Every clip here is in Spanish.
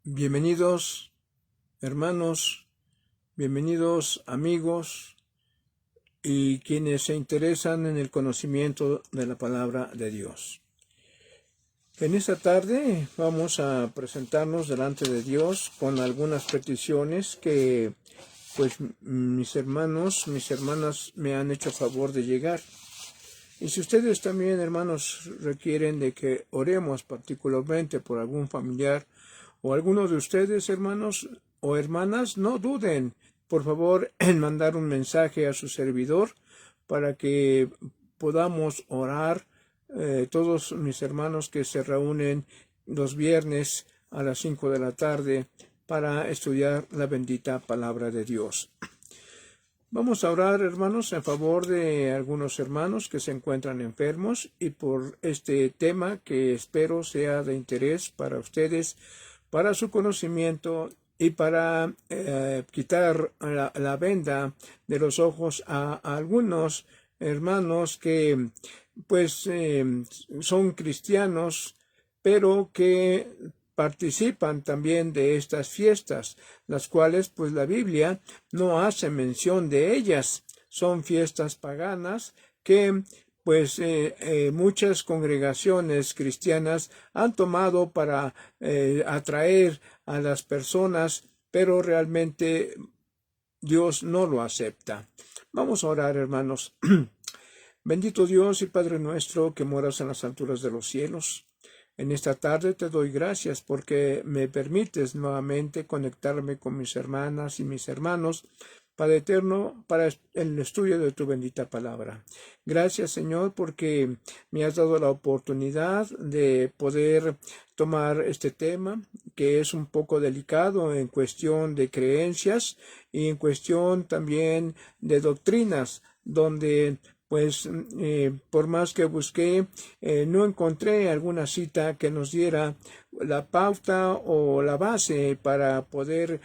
Bienvenidos, hermanos, bienvenidos, amigos y quienes se interesan en el conocimiento de la palabra de Dios. En esta tarde vamos a presentarnos delante de Dios con algunas peticiones que mis hermanos, mis hermanas me han hecho favor de llegar. Y si ustedes también, hermanos, requieren de que oremos particularmente por algún familiar o alguno de ustedes, hermanos o hermanas, no duden, por favor, en mandar un mensaje a su servidor para que podamos orar todos mis hermanos que se reúnen los viernes a las 5 de la tarde para estudiar la bendita palabra de Dios. Vamos a orar, hermanos, en favor de algunos hermanos que se encuentran enfermos y por este tema que espero sea de interés para ustedes, para su conocimiento y para quitar la venda de los ojos a algunos hermanos que son cristianos, pero que participan también de estas fiestas, las cuales la Biblia no hace mención de ellas. Son fiestas paganas que muchas congregaciones cristianas han tomado para atraer a las personas, pero realmente Dios no lo acepta. Vamos a orar, hermanos. Bendito Dios y Padre nuestro que moras en las alturas de los cielos. En esta tarde te doy gracias porque me permites nuevamente conectarme con mis hermanas y mis hermanos, Padre eterno, para el estudio de tu bendita palabra. Gracias, Señor, porque me has dado la oportunidad de poder tomar este tema, que es un poco delicado en cuestión de creencias y en cuestión también de doctrinas, donde por más que busqué, no encontré alguna cita que nos diera la pauta o la base para poder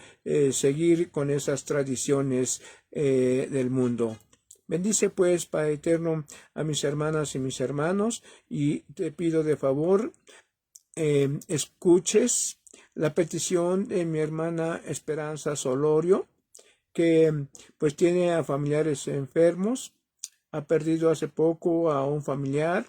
seguir con esas tradiciones del mundo. Bendice Padre eterno, a mis hermanas y mis hermanos, y te pido de favor, escuches la petición de mi hermana Esperanza Solorio, que tiene a familiares enfermos. Ha perdido hace poco a un familiar,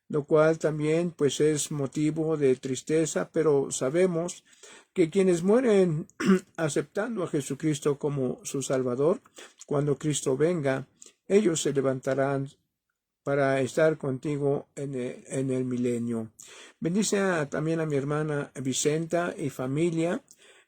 lo cual también es motivo de tristeza, pero sabemos que quienes mueren aceptando a Jesucristo como su Salvador, cuando Cristo venga, ellos se levantarán para estar contigo en el milenio. Bendice también a mi hermana Vicenta y familia.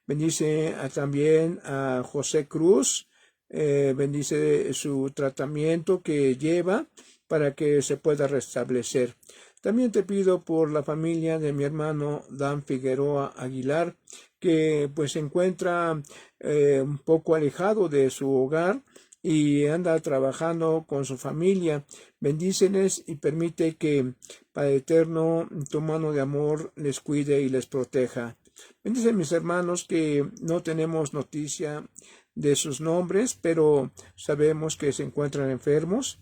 Bendice también a José Cruz. Bendice su tratamiento que lleva para que se pueda restablecer. También te pido por la familia de mi hermano Dan Figueroa Aguilar, que se encuentra un poco alejado de su hogar y anda trabajando con su familia. Bendíceles y permite que, Padre eterno, tu mano de amor les cuide y les proteja. Bendice a mis hermanos que no tenemos noticia de sus nombres, pero sabemos que se encuentran enfermos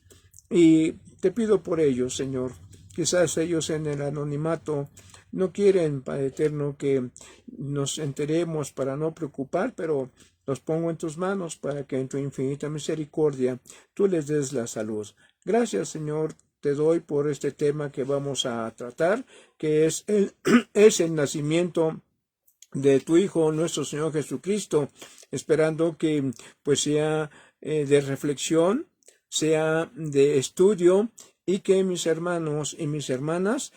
y te pido por ellos, Señor. Quizás ellos en el anonimato no quieren, Padre eterno, que nos enteremos para no preocupar, pero los pongo en tus manos para que en tu infinita misericordia tú les des la salud. Gracias, Señor, te doy por este tema que vamos a tratar, que es el nacimiento de tu Hijo, nuestro Señor Jesucristo, esperando que sea de reflexión, sea de estudio, y que mis hermanos y mis hermanas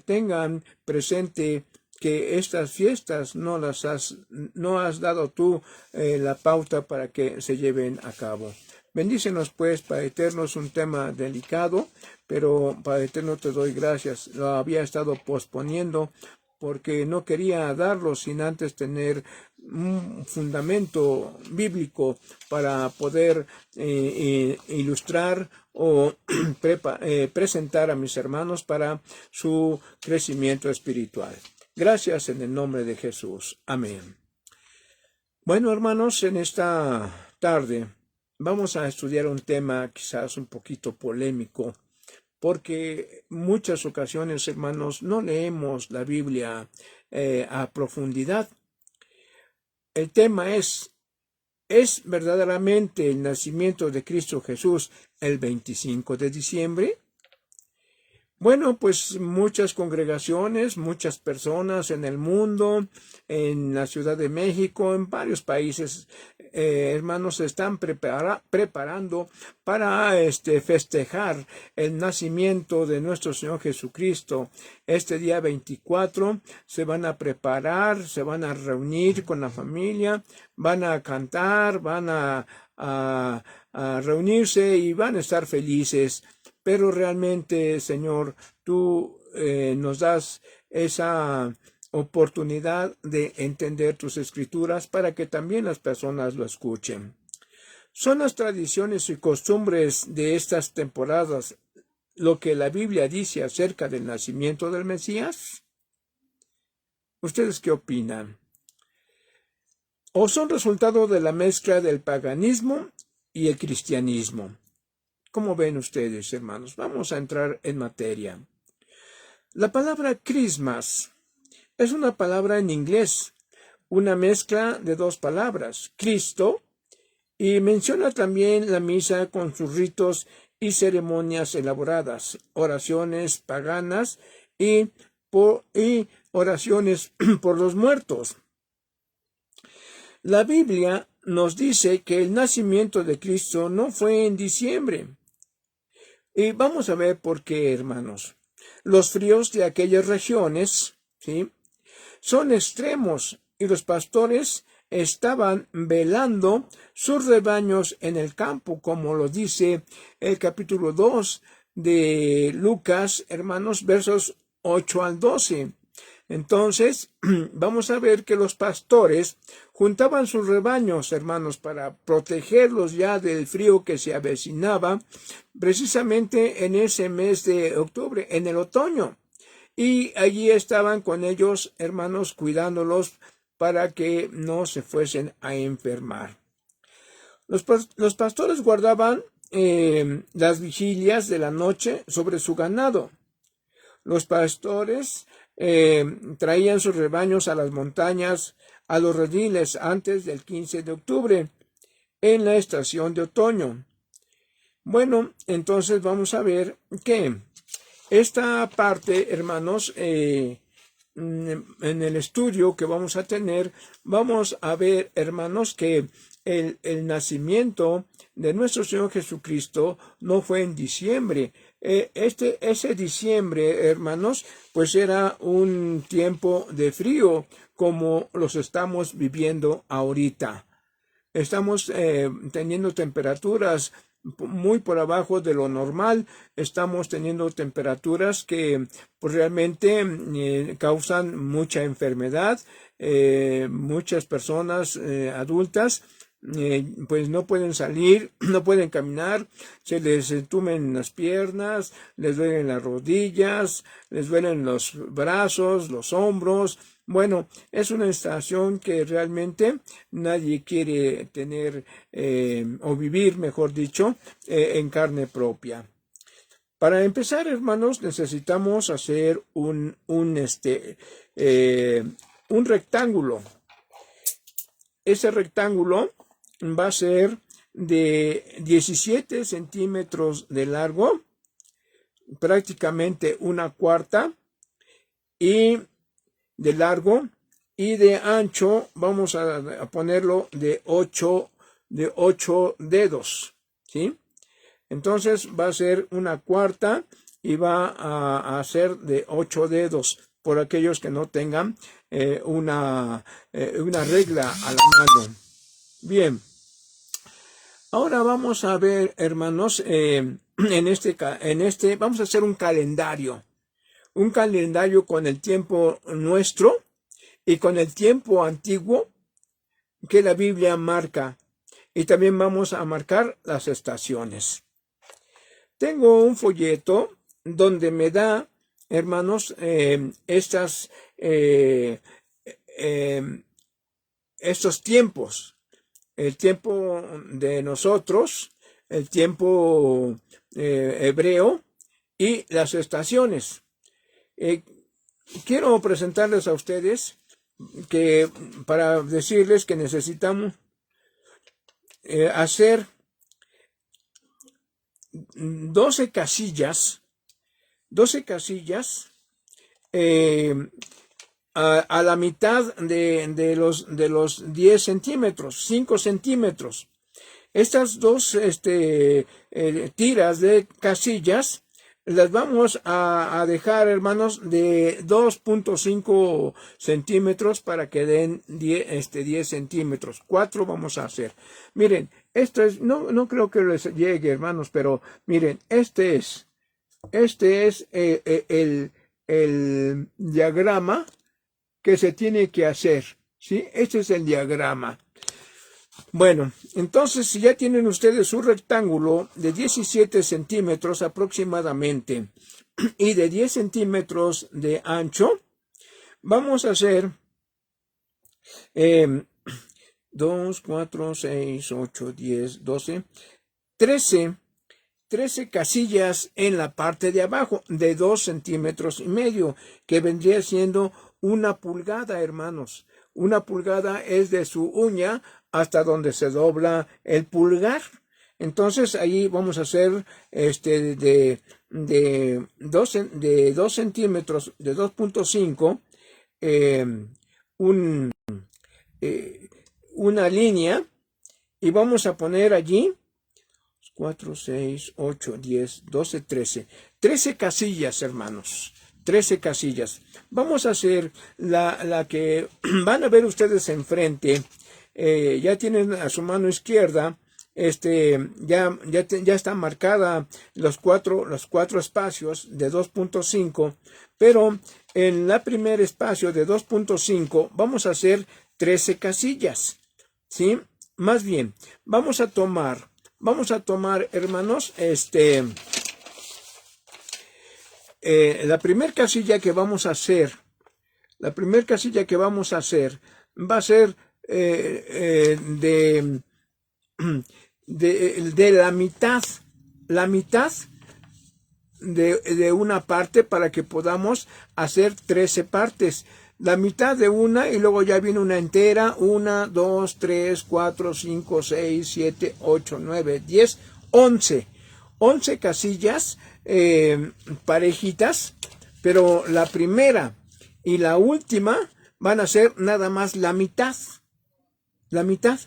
tengan presente que estas fiestas no has dado tú la pauta para que se lleven a cabo. Bendícenos Padre eterno, es un tema delicado, pero Padre eterno te doy gracias. Lo había estado posponiendo porque no quería darlo sin antes tener un fundamento bíblico para poder ilustrar o presentar a mis hermanos para su crecimiento espiritual. Gracias en el nombre de Jesús. Amén. Bueno, hermanos, en esta tarde vamos a estudiar un tema quizás un poquito polémico, porque muchas ocasiones, hermanos, no leemos la Biblia a profundidad. El tema ¿es verdaderamente el nacimiento de Cristo Jesús el 25 de diciembre? Bueno, pues muchas congregaciones, muchas personas en el mundo, en la Ciudad de México, en varios países, hermanos, se están preparando para festejar el nacimiento de nuestro Señor Jesucristo. Este día 24 se van a preparar, se van a reunir con la familia, van a cantar, van a reunirse y van a estar felices. Pero realmente, Señor, tú nos das esa oportunidad de entender tus escrituras para que también las personas lo escuchen. ¿Son las tradiciones y costumbres de estas temporadas lo que la Biblia dice acerca del nacimiento del Mesías? ¿Ustedes qué opinan? ¿O son resultado de la mezcla del paganismo y el cristianismo? ¿Cómo ven ustedes, hermanos? Vamos a entrar en materia. La palabra Christmas es una palabra en inglés, una mezcla de dos palabras, Cristo, y menciona también la misa con sus ritos y ceremonias elaboradas, oraciones paganas y oraciones por los muertos. La Biblia nos dice que el nacimiento de Cristo no fue en diciembre. Y vamos a ver por qué, hermanos. Los fríos de aquellas regiones, ¿sí?, son extremos y los pastores estaban velando sus rebaños en el campo, como lo dice el capítulo 2 de Lucas, hermanos, versos 8 al 12. Entonces, vamos a ver que los pastores juntaban sus rebaños, hermanos, para protegerlos ya del frío que se avecinaba, precisamente en ese mes de octubre, en el otoño. Y allí estaban con ellos, hermanos, cuidándolos para que no se fuesen a enfermar. Los pastores guardaban las vigilias de la noche sobre su ganado. Los pastores traían sus rebaños a las montañas, a los rediles antes del 15 de octubre, en la estación de otoño. Bueno, entonces vamos a ver que esta parte, hermanos, en el estudio que vamos a tener, vamos a ver, hermanos, que el nacimiento de nuestro Señor Jesucristo no fue en diciembre. Ese diciembre, hermanos, pues era un tiempo de frío como los estamos viviendo ahorita. Estamos teniendo temperaturas muy por abajo de lo normal. Estamos teniendo temperaturas que pues, realmente causan mucha enfermedad. Muchas personas adultas pues no pueden salir, no pueden caminar, se les entumen las piernas, les duelen las rodillas, les duelen los brazos, los hombros. Bueno, es una estación que realmente nadie quiere tener o vivir, mejor dicho, en carne propia. Para empezar, hermanos, necesitamos hacer un rectángulo. Ese rectángulo va a ser de 17 centímetros de largo, prácticamente una cuarta, y de largo, y de ancho vamos a ponerlo de 8 dedos, ¿sí? Entonces va a ser una cuarta y va a ser de 8 dedos, por aquellos que no tengan una regla a la mano. Bien, ahora vamos a ver, hermanos, vamos a hacer un calendario con el tiempo nuestro y con el tiempo antiguo que la Biblia marca, y también vamos a marcar las estaciones. Tengo un folleto donde me da, hermanos, estos tiempos. El tiempo de nosotros, el tiempo hebreo y las estaciones. Quiero presentarles a ustedes que para decirles que necesitamos hacer 12 casillas a la mitad de los 10 centímetros, 5 centímetros. Estas dos tiras de casillas las vamos a dejar, hermanos, de 2.5 centímetros para que den 10 centímetros. 4 vamos a hacer. Miren, esto es, no creo que les llegue, hermanos, pero miren, este es el diagrama que se tiene que hacer, ¿sí? Este es el diagrama. Bueno, entonces si ya tienen ustedes un rectángulo de 17 centímetros aproximadamente y de 10 centímetros de ancho, vamos a hacer 2, 4, 6, 8, 10, 12, 13 casillas en la parte de abajo de 2 centímetros y medio, que vendría siendo 1 pulgada, hermanos. 1 pulgada es de su uña hasta donde se dobla el pulgar. Entonces ahí vamos a hacer de 2 centímetros, de 2.5, una línea, y vamos a poner allí 4, 6, 8, 10, 12, 13. 13 casillas, hermanos. 13 casillas. Vamos a hacer la que van a ver ustedes enfrente. Ya tienen a su mano izquierda, ya está marcada los cuatro espacios de 2.5, pero en la primer espacio de 2.5 vamos a hacer 13 casillas, ¿sí? Más bien, vamos a tomar, hermanos, la primera casilla que vamos a hacer, va a ser de la mitad de una parte, para que podamos hacer 13 partes. La mitad de una, y luego ya viene una entera. 1, 2, 3, 4, 5, 6, 7, 8, 9, 10, 11. 11 casillas parejitas, pero la primera y la última van a ser nada más la mitad. La mitad,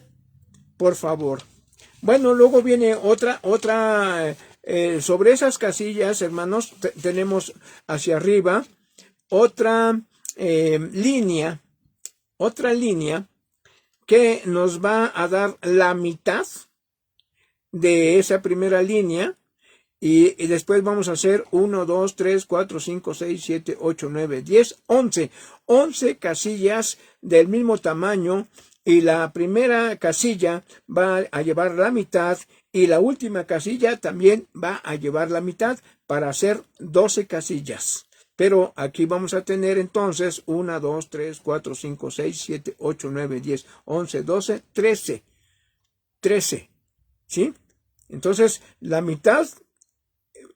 por favor. Bueno, luego viene otra, sobre esas casillas, hermanos, tenemos hacia arriba otra línea que nos va a dar la mitad de esa primera línea, y después vamos a hacer 1, 2, 3, 4, 5, 6, 7, 8, 9, 10, 11. 11 casillas del mismo tamaño, y la primera casilla va a llevar la mitad y la última casilla también va a llevar la mitad, para hacer 12 casillas. Pero aquí vamos a tener entonces 1, 2, 3, 4, 5, 6, 7, 8, 9, 10, 11, 12, 13. 13, ¿sí? Entonces la mitad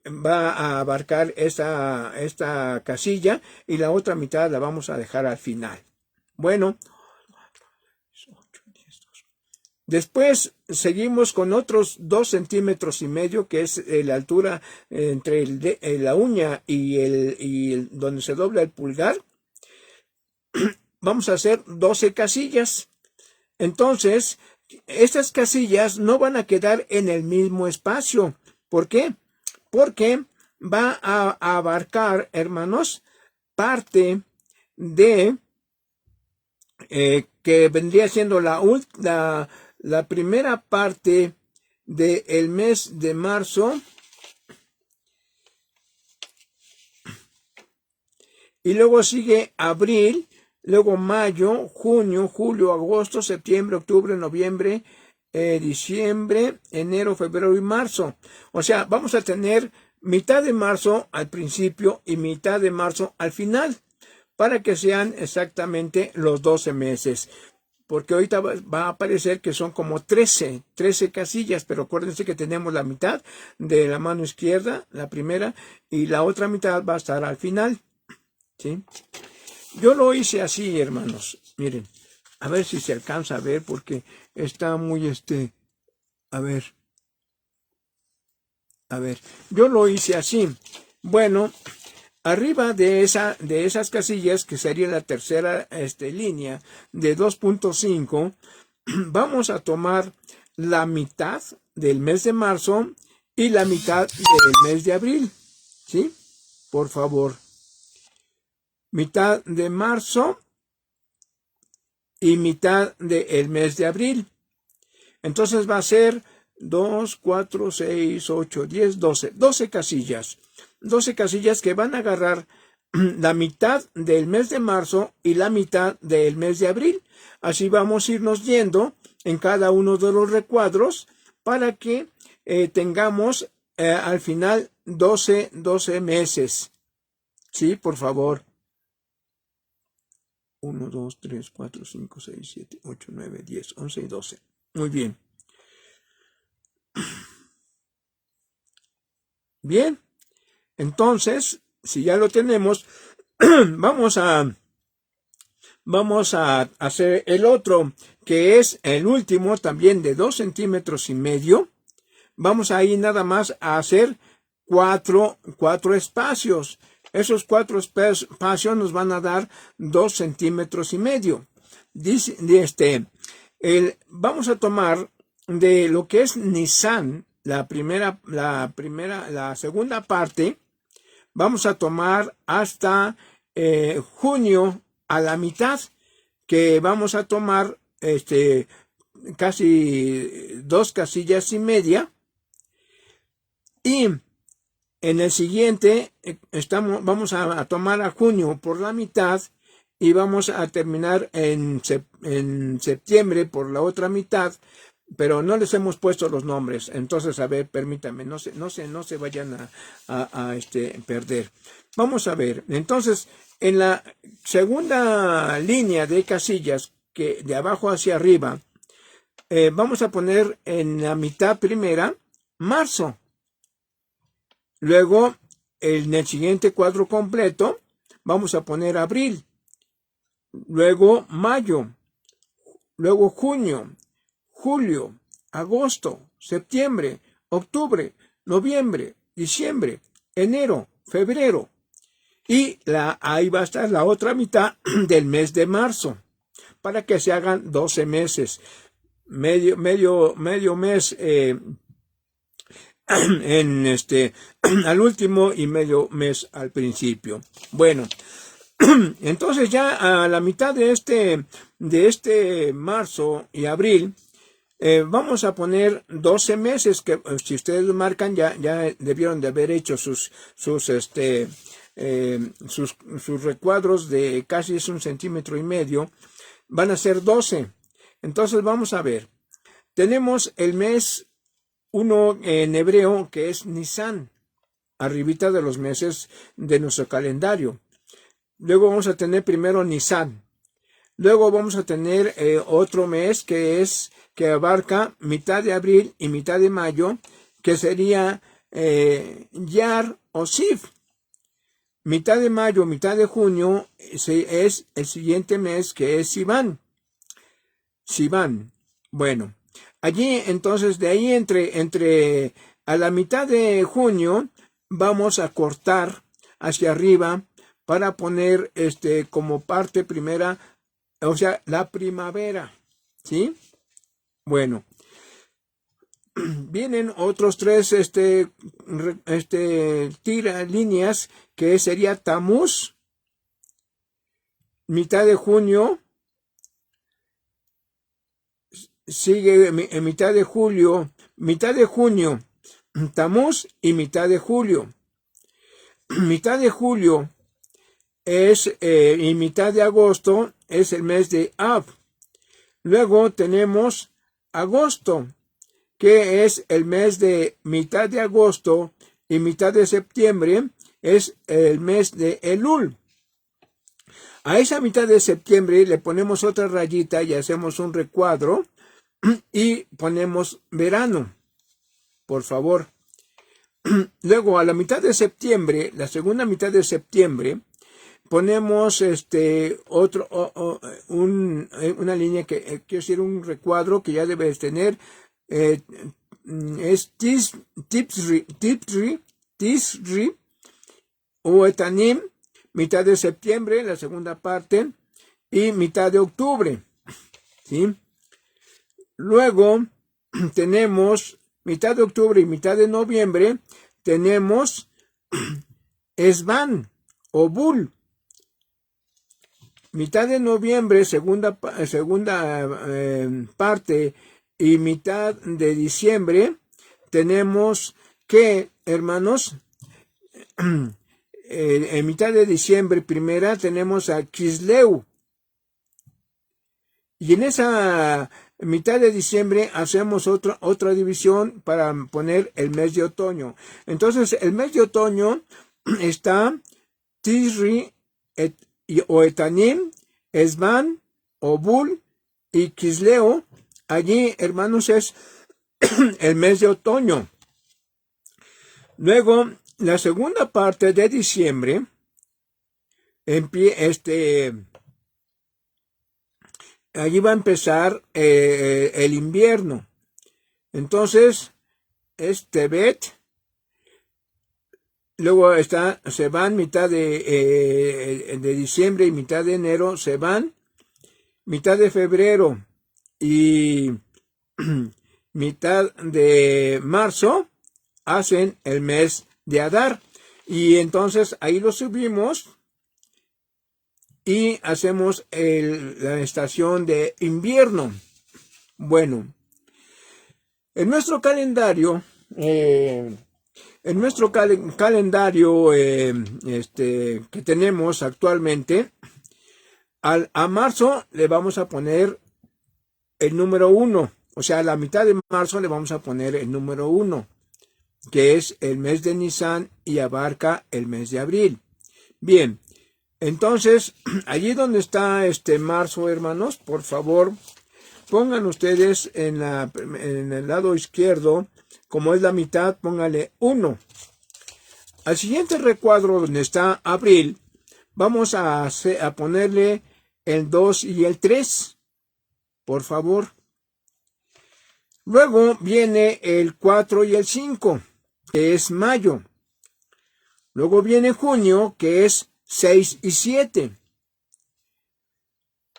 va a abarcar esta casilla, y la otra mitad la vamos a dejar al final. Bueno, después seguimos con otros 2 centímetros y medio, que es la altura entre la uña y donde se dobla el pulgar. Vamos a hacer 12 casillas. Entonces, estas casillas no van a quedar en el mismo espacio. ¿Por qué? Porque va a abarcar, hermanos, parte de que vendría siendo la primera parte del mes de marzo, y luego sigue abril, luego mayo, junio, julio, agosto, septiembre, octubre, noviembre, diciembre, enero, febrero y marzo. O sea, vamos a tener mitad de marzo al principio y mitad de marzo al final, para que sean exactamente los 12 meses. porque ahorita va a aparecer que son como 13 casillas, pero acuérdense que tenemos la mitad de la mano izquierda, la primera, y la otra mitad va a estar al final, ¿sí? Yo lo hice así, hermanos, miren, a ver si se alcanza a ver, porque está muy, a ver, yo lo hice así. Bueno, arriba de esas casillas, que sería la tercera línea de 2.5, vamos a tomar la mitad del mes de marzo y la mitad del mes de abril, ¿sí? Por favor. Mitad de marzo y mitad del mes de abril. Entonces va a ser 2, 4, 6, 8, 10, 12. 12 casillas. 12 casillas que van a agarrar la mitad del mes de marzo y la mitad del mes de abril. Así vamos a irnos yendo en cada uno de los recuadros para que tengamos al final 12 meses. Sí, por favor. 1, 2, 3, 4, 5, 6, 7, 8, 9, 10, 11 y 12. Muy bien. Bien. Entonces, si ya lo tenemos, vamos a hacer el otro, que es el último, también de 2,5 centímetros. Vamos a ir nada más a hacer cuatro espacios. Esos 4 espacios nos van a dar 2,5 centímetros. Vamos a tomar de lo que es Nisan, la segunda parte. Vamos a tomar hasta junio a la mitad, que vamos a tomar casi 2 casillas y media. Y en el siguiente vamos a tomar a junio por la mitad y vamos a terminar en septiembre por la otra mitad, pero no les hemos puesto los nombres. Entonces, a ver, permítanme, no se vayan a perder. Vamos a ver. Entonces, en la segunda línea de casillas, que de abajo hacia arriba, vamos a poner en la mitad primera marzo. Luego, en el siguiente cuadro completo, vamos a poner abril. Luego, mayo. Luego, junio, julio, agosto, septiembre, octubre, noviembre, diciembre, enero, febrero. Y ahí va a estar la otra mitad del mes de marzo, para que se hagan 12 meses. Medio mes al último y medio mes al principio. Bueno, entonces ya a la mitad de este marzo y abril, vamos a poner 12 meses, que si ustedes lo marcan ya debieron de haber hecho sus recuadros de casi 1,5 centímetros. Van a ser 12. Entonces vamos a ver. Tenemos el mes 1 en hebreo, que es Nisan, arribita de los meses de nuestro calendario. Luego vamos a tener primero Nisan. Luego vamos a tener otro mes que abarca mitad de abril y mitad de mayo, que sería Yar o Siv. Mitad de mayo, mitad de junio es el siguiente mes, que es Sivan. Bueno, allí entonces de ahí entre a la mitad de junio vamos a cortar hacia arriba para poner como parte primera, o sea, la primavera, ¿sí? Bueno, vienen otros 3 líneas, que sería Tamuz, mitad de junio, sigue en mitad de junio, Tamuz, y mitad de julio. Mitad de julio y mitad de agosto es el mes de Av. Luego tenemos agosto, que es el mes de mitad de agosto y mitad de septiembre, es el mes de Elul. A esa mitad de septiembre le ponemos otra rayita y hacemos un recuadro y ponemos verano, por favor. Luego a la mitad de septiembre, la segunda mitad de septiembre, ponemos una línea que quiero decir un recuadro que ya debes tener, es Tisri o Etanim, mitad de septiembre, la segunda parte, y mitad de octubre, ¿sí? Luego tenemos mitad de octubre y mitad de noviembre, tenemos Esban o Bul. Mitad de noviembre, segunda parte, y mitad de diciembre, tenemos que, hermanos, en mitad de diciembre, primera, tenemos a Kisleu. Y en esa mitad de diciembre hacemos otra división para poner el mes de otoño. Entonces, el mes de otoño está Tisri o Etanim, Esban, Obul y Kisleo. Allí, hermanos, es el mes de otoño. Luego, la segunda parte de diciembre, allí va a empezar el invierno. Entonces, es Tebet. Luego se van mitad de diciembre y mitad de enero, se van mitad de febrero y mitad de marzo, hacen el mes de Adar. Y entonces ahí lo subimos y hacemos la estación de invierno. Bueno, en nuestro calendario, que tenemos actualmente, a marzo le vamos a poner el número 1. O sea, a la mitad de marzo le vamos a poner el número 1, que es el mes de Nisan y abarca el mes de abril. Bien, entonces, allí donde está marzo, hermanos, por favor, pongan ustedes en el lado izquierdo, como es la mitad, póngale 1. Al siguiente recuadro donde está abril, vamos a ponerle el 2 y el 3, por favor. Luego viene el 4 y el 5, que es mayo. Luego viene junio, que es 6 y 7.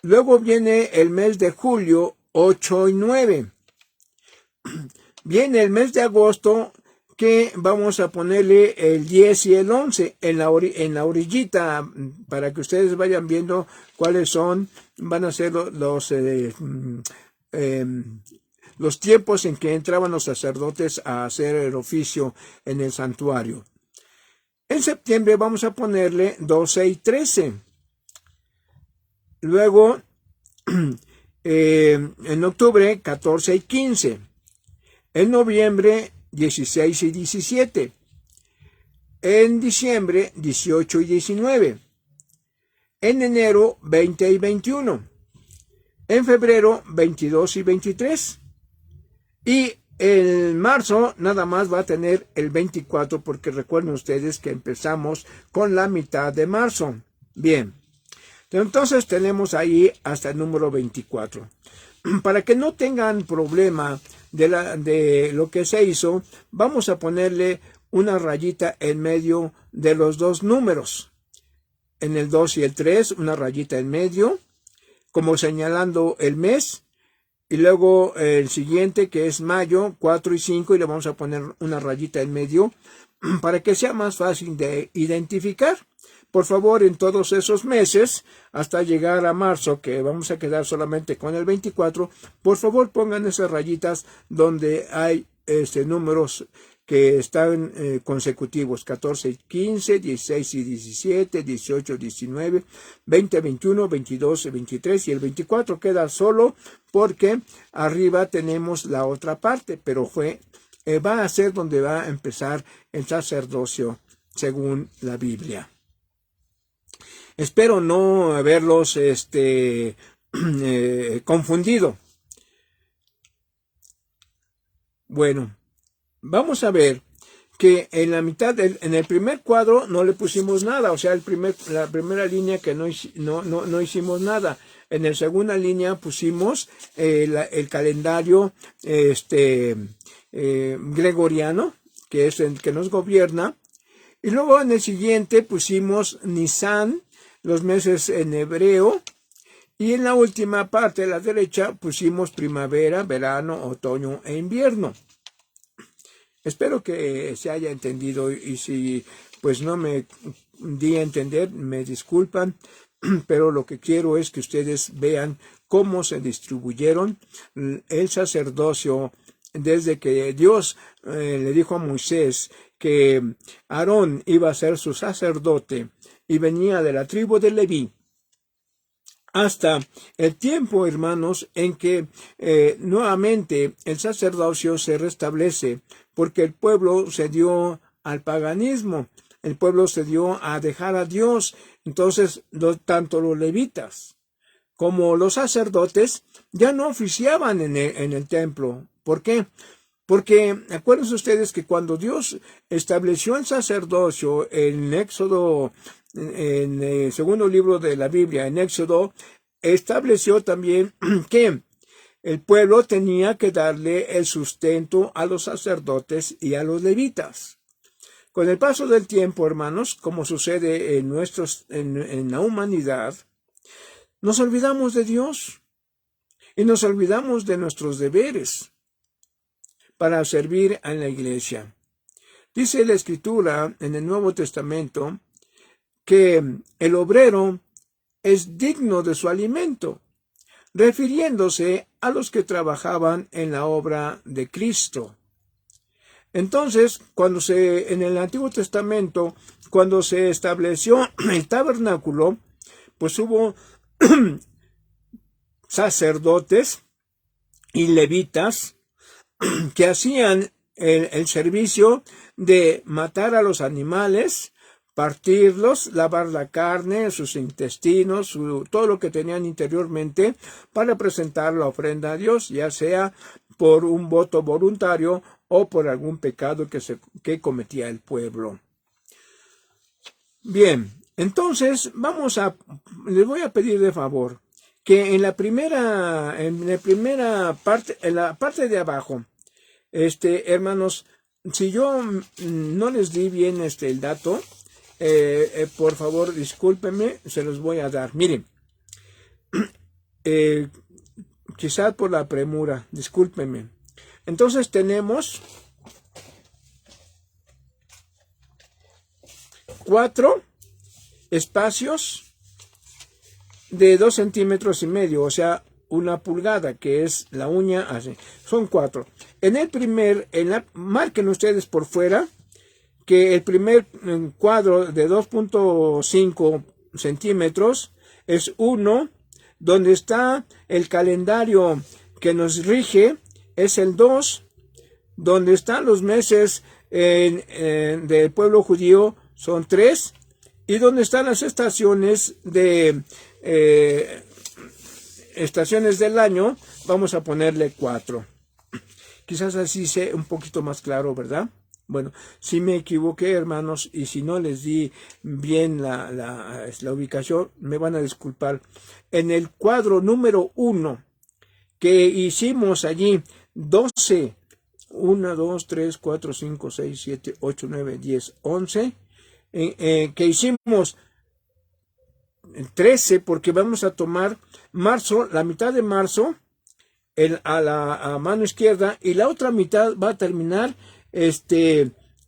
Luego viene el mes de julio, 8 y 9. Viene el mes de agosto, que vamos a ponerle el 10 y el 11 en la orillita, para que ustedes vayan viendo cuáles van a ser los tiempos en que entraban los sacerdotes a hacer el oficio en el santuario. En septiembre vamos a ponerle 12 y 13. Luego, en octubre, 14 y 15. En noviembre, 16 y 17. En diciembre, 18 y 19. En enero, 20 y 21. En febrero, 22 y 23. Y en marzo nada más va a tener el 24, porque recuerden ustedes que empezamos con la mitad de marzo. Bien, entonces tenemos ahí hasta el número 24. Para que no tengan problema de lo que se hizo, vamos a ponerle una rayita en medio de los dos números. En el 2 y el 3, una rayita en medio, como señalando el mes. Y luego el siguiente, que es mayo, 4 y 5, y le vamos a poner una rayita en medio para que sea más fácil de identificar. Por favor, en todos esos meses, hasta llegar a marzo, que vamos a quedar solamente con el 24, por favor pongan esas rayitas donde hay números que están consecutivos: 14 y 15, 16 y 17, 18, 19, 20, 21, 22, 23, y el 24 queda solo porque arriba tenemos la otra parte, pero va a ser donde va a empezar el sacerdocio según la Biblia. Espero no haberlos confundido. Bueno, vamos a ver que en la mitad, en el primer cuadro no le pusimos nada, o sea, la primera línea que no hicimos nada. En la segunda línea pusimos el calendario gregoriano, que es el que nos gobierna. Y luego en el siguiente pusimos Nisan, los meses en hebreo. Y en la última parte de la derecha pusimos primavera, verano, otoño e invierno. Espero que se haya entendido, y si pues no me di a entender, me disculpan, pero lo que quiero es que ustedes vean cómo se distribuyeron el sacerdocio desde que Dios le dijo a Moisés que Aarón iba a ser su sacerdote y venía de la tribu de Leví, hasta el tiempo, hermanos, en que nuevamente el sacerdocio se restablece, porque el pueblo se dio al paganismo, el pueblo se dio a dejar a Dios. Entonces, tanto los levitas como los sacerdotes ya no oficiaban en el templo. ¿Por qué? Porque acuérdense ustedes que cuando Dios estableció el sacerdocio en Éxodo, en el segundo libro de la Biblia, en Éxodo, estableció también que el pueblo tenía que darle el sustento a los sacerdotes y a los levitas. Con el paso del tiempo, hermanos, como sucede en la humanidad, nos olvidamos de Dios y nos olvidamos de nuestros deberes para servir en la iglesia. Dice la Escritura en el Nuevo Testamento que el obrero es digno de su alimento, refiriéndose a los que trabajaban en la obra de Cristo. Entonces, en el Antiguo Testamento, cuando se estableció el tabernáculo, pues hubo sacerdotes y levitas que hacían el servicio de matar a los animales, partirlos, lavar la carne, sus intestinos, todo lo que tenían interiormente, para presentar la ofrenda a Dios, ya sea por un voto voluntario o por algún pecado que cometía el pueblo. Bien, entonces les voy a pedir de favor que en la primera parte, en la parte de abajo, hermanos, si yo no les di bien el dato, por favor, discúlpenme, se los voy a dar. Miren, quizás por la premura, discúlpenme. Entonces tenemos 4 espacios de 2,5 centímetros, o sea, 1 pulgada, que es la uña así. Son 4. Marquen ustedes por fuera que el primer cuadro de 2,5 centímetros es 1, donde está el calendario que nos rige, es el 2, donde están los meses del pueblo judío, son 3, y donde están las estaciones del año, vamos a ponerle 4. Quizás así sea un poquito más claro, ¿verdad? Bueno, si me equivoqué, hermanos, y si no les di bien la ubicación, me van a disculpar. En el cuadro número 1, que hicimos allí 12, 1, 2, 3, 4, 5, 6, 7, 8, 9, 10, 11, que hicimos 13, porque vamos a tomar marzo, la mitad de marzo, a mano izquierda, y la otra mitad va a terminar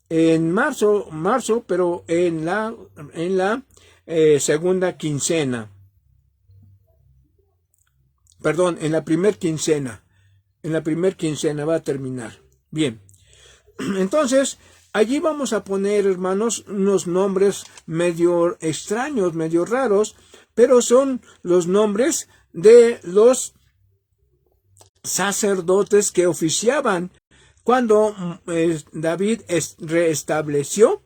en marzo, pero en la segunda quincena. Perdón, en la primer quincena. En la primer quincena va a terminar. Bien. Entonces, allí vamos a poner, hermanos, unos nombres medio extraños, medio raros, pero son los nombres de los sacerdotes que oficiaban cuando David restableció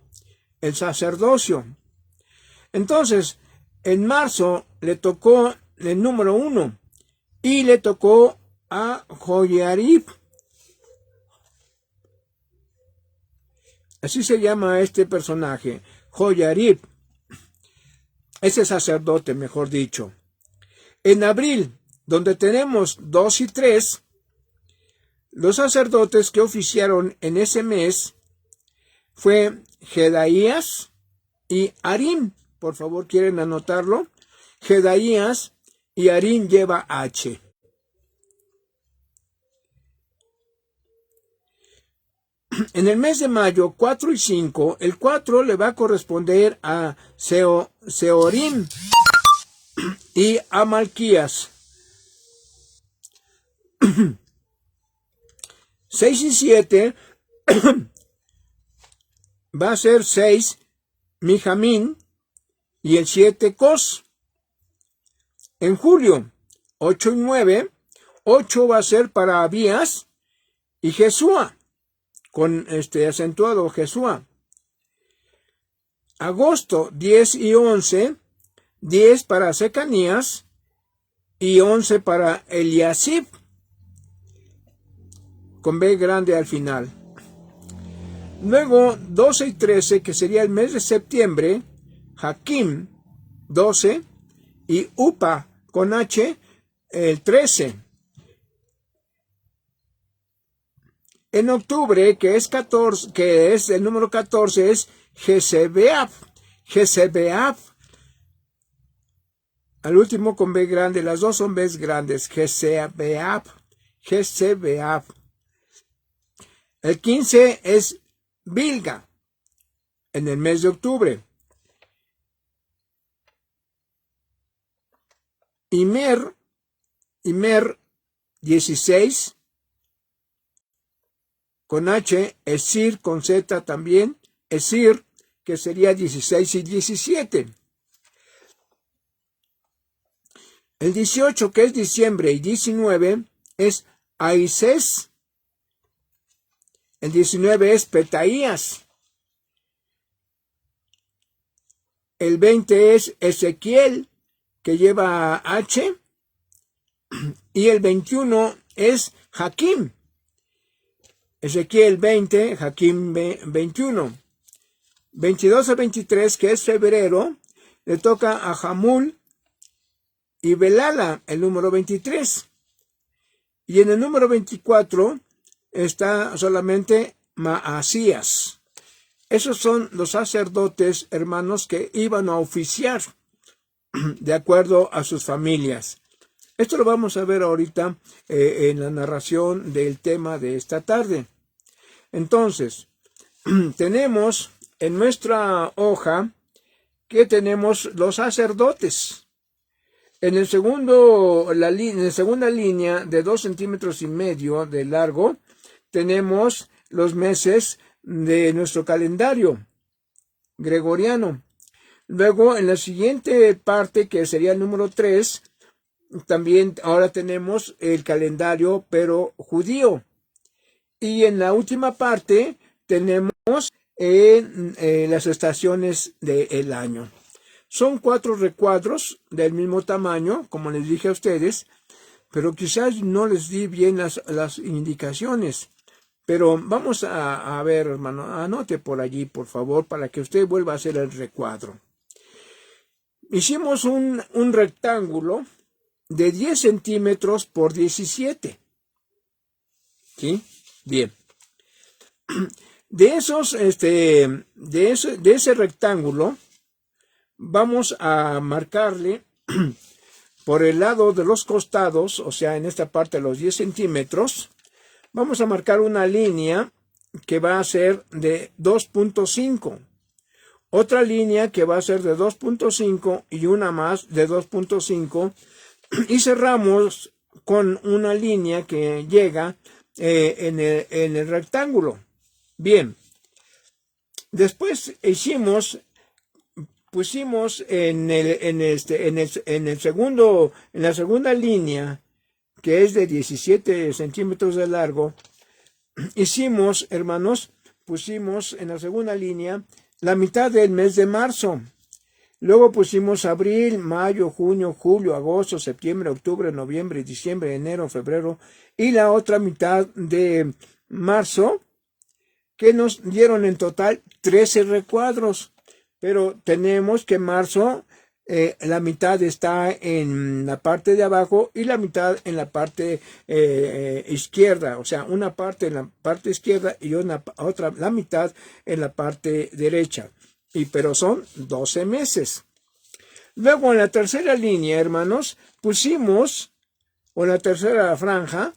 el sacerdocio. Entonces, En marzo le tocó el número 1 y le tocó a Joyarib. Así se llama este personaje, Joyarib. Ese sacerdote, mejor dicho. En abril, donde tenemos 2 y 3, los sacerdotes que oficiaron en ese mes fue Jedaías y Harim. Por favor, ¿quieren anotarlo? Jedaías y Harim lleva H. En el mes de mayo, 4 y 5, el 4 le va a corresponder a Seorim y a Malquías. 6 y 7 va a ser 6 Mijamín y el 7 Cos. En julio, 8 y 9, 8 va a ser para Abías y Jesúa, con acentuado Jesúa. Agosto, 10 y 11, 10 para Secanías y 11 para Eliasib, con B grande al final. Luego, 12 y 13, que sería el mes de septiembre, Hakim, 12, y Upa, con H, el 13. En octubre, que es 14, que es el número 14, es Jezebeab. Jezebeab. Al último con B grande, las dos son B's grandes. Jezebeab. Jezebeab. El 15 es Bilga, en el mes de octubre. Imer, 16, con H, Esir con Z también, Esir, que sería 16 y 17. El 18, que es diciembre, y 19, es Aisés. El 19 es Petaías. El 20 es Ezequiel, que lleva H. Y el 21 es Hakim. Ezequiel 20, Hakim 21. 22 a 23, que es febrero, le toca a Jamul y Belala, el número 23. Y en el número 24 está solamente Maasías. Esos son los sacerdotes, hermanos, que iban a oficiar de acuerdo a sus familias. Esto lo vamos a ver ahorita en la narración del tema de esta tarde. Entonces, tenemos en nuestra hoja que tenemos los sacerdotes. En la segunda línea de 2,5 centímetros de largo, tenemos los meses de nuestro calendario gregoriano. Luego, en la siguiente parte, que sería el número 3, también ahora tenemos el calendario, pero judío. Y en la última parte tenemos las estaciones del año. Son 4 recuadros del mismo tamaño, como les dije a ustedes, pero quizás no les di bien las indicaciones. Pero vamos a ver, hermano, anote por allí, por favor, para que usted vuelva a hacer el recuadro. Hicimos un rectángulo de 10 centímetros por 17. ¿Sí? Bien. De ese rectángulo, vamos a marcarle por el lado de los costados, o sea, en esta parte de los 10 centímetros, vamos a marcar una línea que va a ser de 2.5. Otra línea que va a ser de 2.5 y una más de 2.5. Y cerramos con una línea que llega en el rectángulo. Bien. Después pusimos en la segunda línea, que es de 17 centímetros de largo, pusimos en la segunda línea la mitad del mes de marzo. Luego pusimos abril, mayo, junio, julio, agosto, septiembre, octubre, noviembre, diciembre, enero, febrero y la otra mitad de marzo, que nos dieron en total 13 recuadros. Pero tenemos que marzo, la mitad está en la parte de abajo y la mitad en la parte izquierda. O sea, una parte en la parte izquierda y otra, la mitad en la parte derecha. Pero son 12 meses. Luego en la tercera línea, hermanos, pusimos, o en la tercera franja,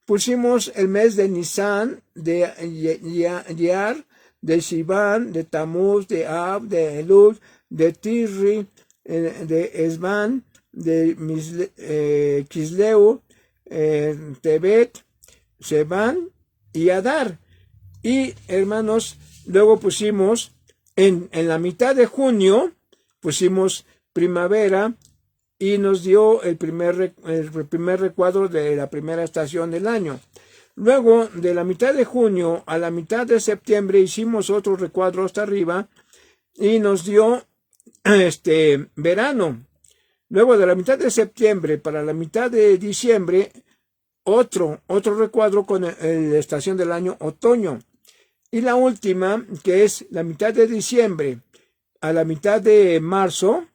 pusimos el mes de Nisan, de Iyar, de Sivan, de Tamuz, de Ab, de Elul, de Tirri, de Esban, de Kisleu, Tebet, Seban y Adar. Y, hermanos, luego pusimos en la mitad de junio, pusimos primavera y nos dio el primer recuadro de la primera estación del año. Luego, de la mitad de junio a la mitad de septiembre, hicimos otro recuadro hasta arriba y nos dio verano. Luego, de la mitad de septiembre para la mitad de diciembre, otro recuadro con la estación del año otoño. Y la última, que es la mitad de diciembre a la mitad de marzo,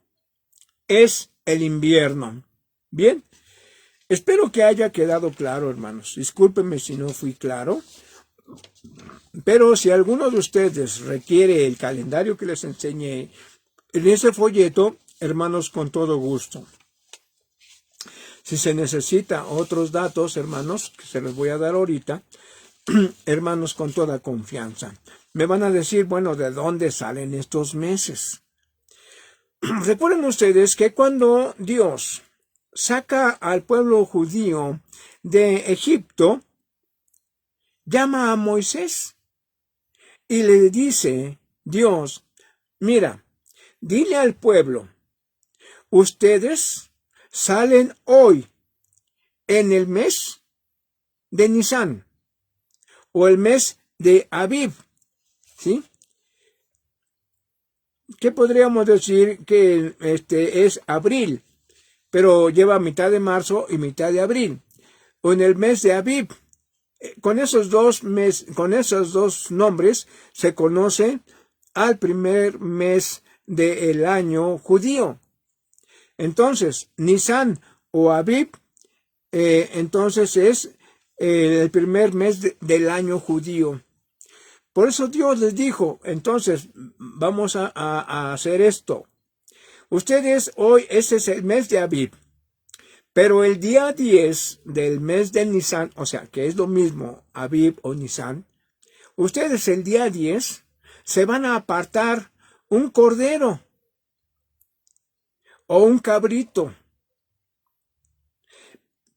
es el invierno. Bien, espero que haya quedado claro, hermanos. Discúlpenme si no fui claro. Pero si alguno de ustedes requiere el calendario que les enseñé en ese folleto, hermanos, con todo gusto. Si se necesita otros datos, hermanos, que se los voy a dar ahorita, hermanos, con toda confianza. Me van a decir, bueno, ¿de dónde salen estos meses? Recuerden ustedes que cuando Dios saca al pueblo judío de Egipto, llama a Moisés y le dice, Dios, mira, dile al pueblo, ustedes salen hoy en el mes de Nisan o el mes de Abib, ¿sí? ¿Qué podríamos decir que es abril? Pero lleva mitad de marzo y mitad de abril. O en el mes de Abib. Con esos dos nombres se conoce al primer mes del año judío. Entonces, Nisan o Abib, entonces es el primer mes del año judío. Por eso Dios les dijo, entonces vamos a hacer esto. Ustedes hoy, ese es el mes de Abib, pero el día 10 del mes de Nisan, o sea, que es lo mismo Abib o Nisan, ustedes el día 10 se van a apartar un cordero o un cabrito.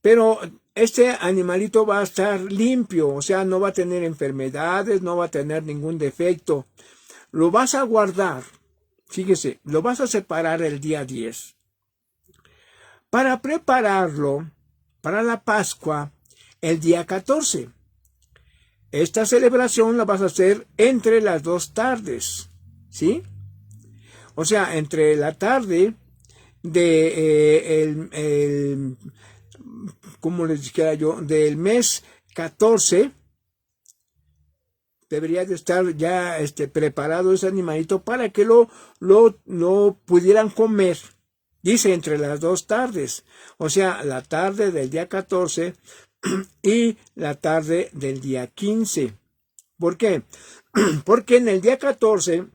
Pero este animalito va a estar limpio, o sea, no va a tener enfermedades, no va a tener ningún defecto. Lo vas a guardar, fíjese, lo vas a separar el día 10. Para prepararlo para la Pascua el día 14. Esta celebración la vas a hacer entre las 2 tardes, ¿sí? O sea, entre la tarde de como les dijera yo, del mes 14, debería de estar ya preparado ese animalito para que lo pudieran comer. Dice entre las 2 tardes, o sea, la tarde del día 14 y la tarde del día 15. ¿Por qué? Porque en el día 14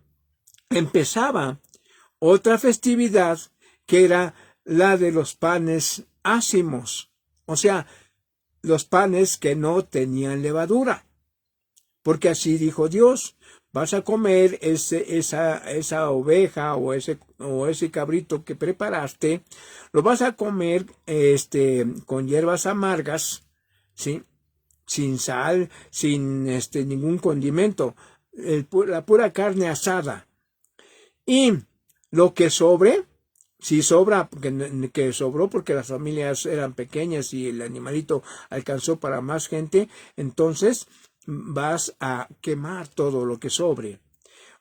empezaba otra festividad que era la de los panes ácimos, o sea, los panes que no tenían levadura, porque así dijo Dios, vas a comer esa oveja o ese cabrito que preparaste, lo vas a comer con hierbas amargas, ¿sí? Sin sal, sin ningún condimento, la pura carne asada. Y lo que sobre, si sobra, que sobró porque las familias eran pequeñas y el animalito alcanzó para más gente, entonces vas a quemar todo lo que sobre.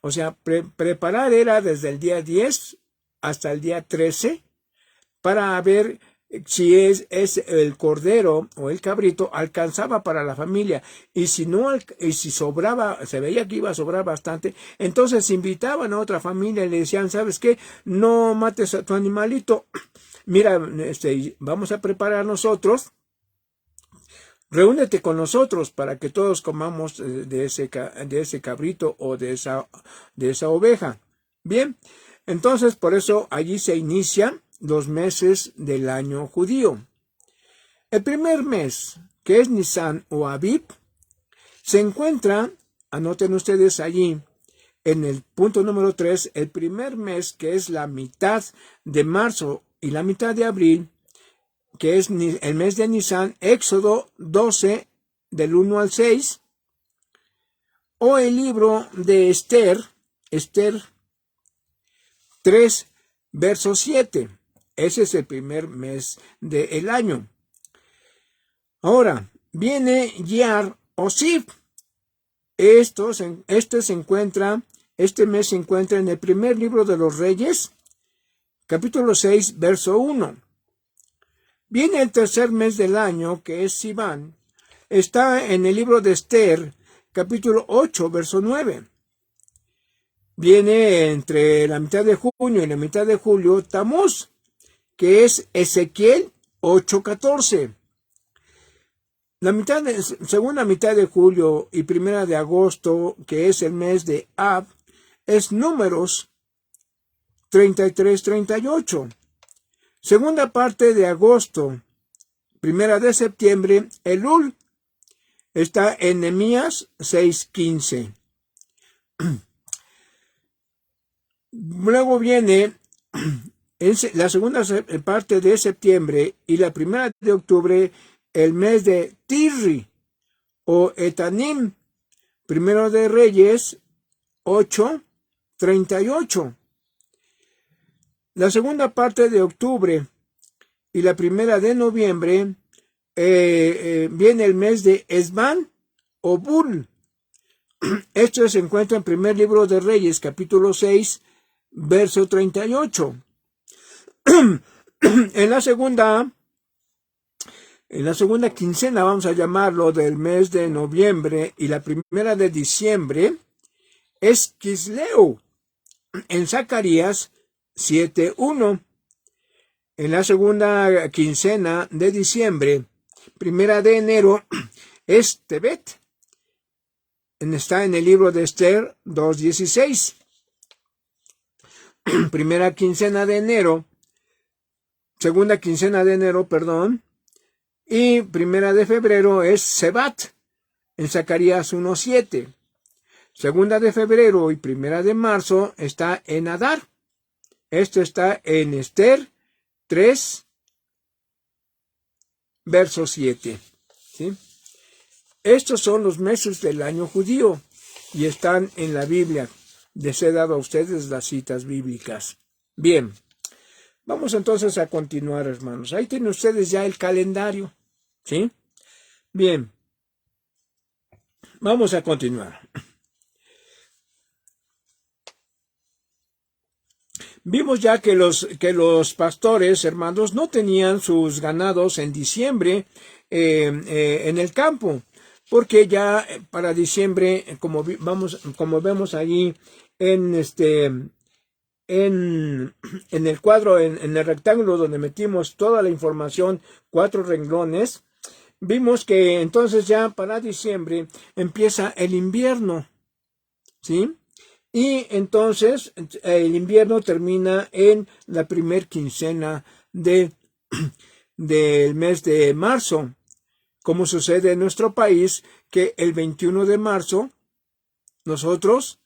O sea, preparar era desde el día 10 hasta el día 13 para ver si es el cordero o el cabrito alcanzaba para la familia, y si no, y si sobraba, se veía que iba a sobrar bastante, entonces invitaban a otra familia y le decían, ¿sabes qué? No mates a tu animalito, mira, vamos a preparar nosotros, reúnete con nosotros para que todos comamos de ese cabrito o de esa oveja. Bien, entonces por eso allí se inicia los meses del año judío. El primer mes, que es Nisan o Aviv, se encuentra, anoten ustedes allí, en el punto número 3, el primer mes, que es la mitad de marzo y la mitad de abril, que es el mes de Nisan, Éxodo 12, del 1 al 6, o el libro de Esther 3, verso 7. Ese es el primer mes del año. Ahora, viene Yar o Sif. Este mes se encuentra en el primer libro de los Reyes, capítulo 6, verso 1. Viene el tercer mes del año, que es Sivan. Está en el libro de Esther, capítulo 8, verso 9. Viene entre la mitad de junio y la mitad de julio Tamuz, que es Ezequiel 8:14. Segunda mitad de julio y primera de agosto, que es el mes de Ab, es Números 33-38. Segunda parte de agosto, primera de septiembre, Elul, está en Nehemías 6:15. Luego viene la segunda parte de septiembre y la primera de octubre, el mes de Tirri o Etanim, primero de Reyes 8:38. La segunda parte de octubre y la primera de noviembre viene el mes de Esban o Bul. Esto se encuentra en primer libro de Reyes, capítulo 6, verso 38. En la segunda quincena, vamos a llamarlo, del mes de noviembre y la primera de diciembre, es Kisleu, en Zacarías 7:1. En la segunda quincena de diciembre, primera de enero, es Tebet. Está en el libro de Esther 2:16. Primera quincena de enero, segunda quincena de enero, perdón, y primera de febrero es Sebat, en Zacarías 1:7. Segunda de febrero y primera de marzo está en Adar. Esto está en Esther 3, verso 7. ¿Sí? Estos son los meses del año judío y están en la Biblia. Les he dado a ustedes las citas bíblicas. Bien, vamos entonces a continuar, hermanos. Ahí tienen ustedes ya el calendario. ¿Sí? Bien, vamos a continuar. Vimos ya que los pastores, hermanos, no tenían sus ganados en diciembre en el campo, porque ya para diciembre, como vemos allí en el cuadro, en el rectángulo donde metimos toda la información, 4 renglones, vimos que entonces ya para diciembre empieza el invierno, ¿sí? Y entonces el invierno termina en la primer quincena del mes de marzo, como sucede en nuestro país, que el 21 de marzo nosotros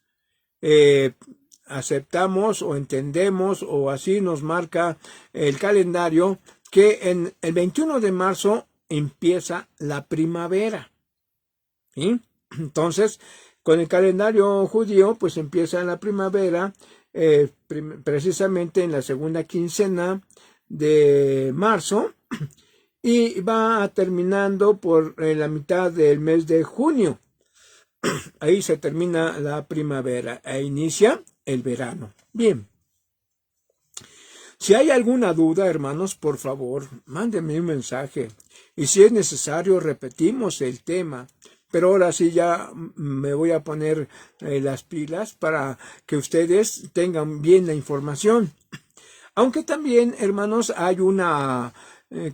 aceptamos o entendemos, o así nos marca el calendario, que en el 21 de marzo empieza la primavera. ¿Sí? Entonces, con el calendario judío, pues empieza la primavera precisamente en la segunda quincena de marzo y va terminando por la mitad del mes de junio. Ahí se termina la primavera e inicia el verano. Bien. Si hay alguna duda, hermanos, por favor, mándenme un mensaje. Y si es necesario, repetimos el tema. Pero ahora sí ya me voy a poner las pilas para que ustedes tengan bien la información. Aunque también, hermanos, hay una,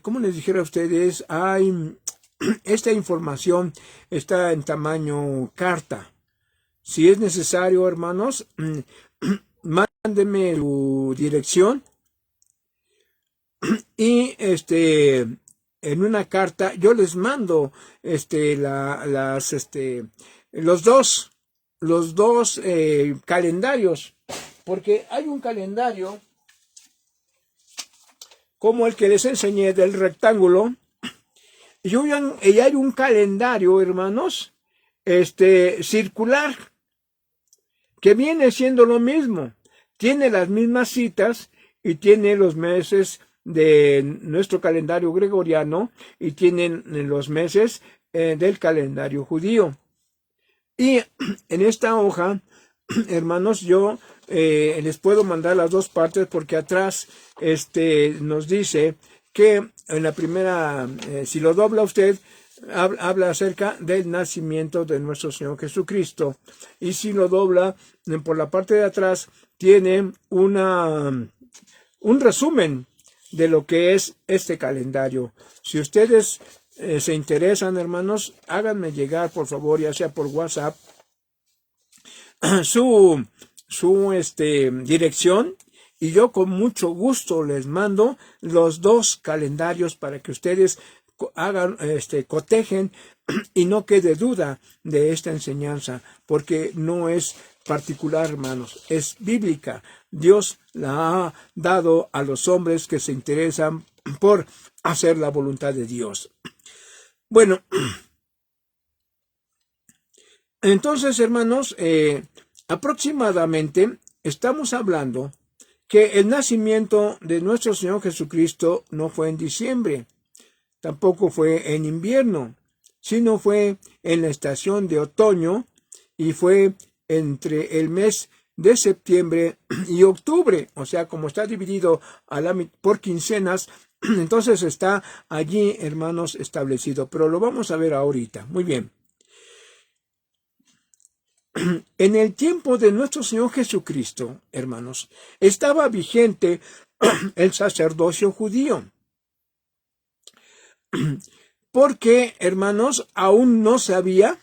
¿cómo les dijera a ustedes? Esta información está en tamaño carta. Si es necesario, hermanos, mándenme su dirección y en una carta yo les mando los dos calendarios, porque hay un calendario como el que les enseñé del rectángulo, y hay un calendario, hermanos, circular, que viene siendo lo mismo. Tiene las mismas citas y tiene los meses de nuestro calendario gregoriano y tienen los meses del calendario judío. Y en esta hoja, hermanos, yo les puedo mandar las dos partes porque atrás nos dice que en la primera, si lo dobla usted, habla acerca del nacimiento de nuestro Señor Jesucristo. Y si lo dobla por la parte de atrás, tiene un resumen de lo que es este calendario. Si ustedes se interesan, hermanos, háganme llegar, por favor, ya sea por WhatsApp, su dirección, y yo con mucho gusto les mando los dos calendarios para que ustedes hagan, cotejen y no quede duda de esta enseñanza, porque no es particular, hermanos, es bíblica. Dios la ha dado a los hombres que se interesan por hacer la voluntad de Dios. Bueno, entonces, hermanos, aproximadamente estamos hablando que el nacimiento de nuestro Señor Jesucristo no fue en diciembre, tampoco fue en invierno, sino fue en la estación de otoño y fue entre el mes de septiembre y octubre, o sea, como está dividido por quincenas, entonces está allí, hermanos, establecido, pero lo vamos a ver ahorita. Muy bien. En el tiempo de nuestro Señor Jesucristo, hermanos, estaba vigente el sacerdocio judío. Porque, hermanos, aún no se había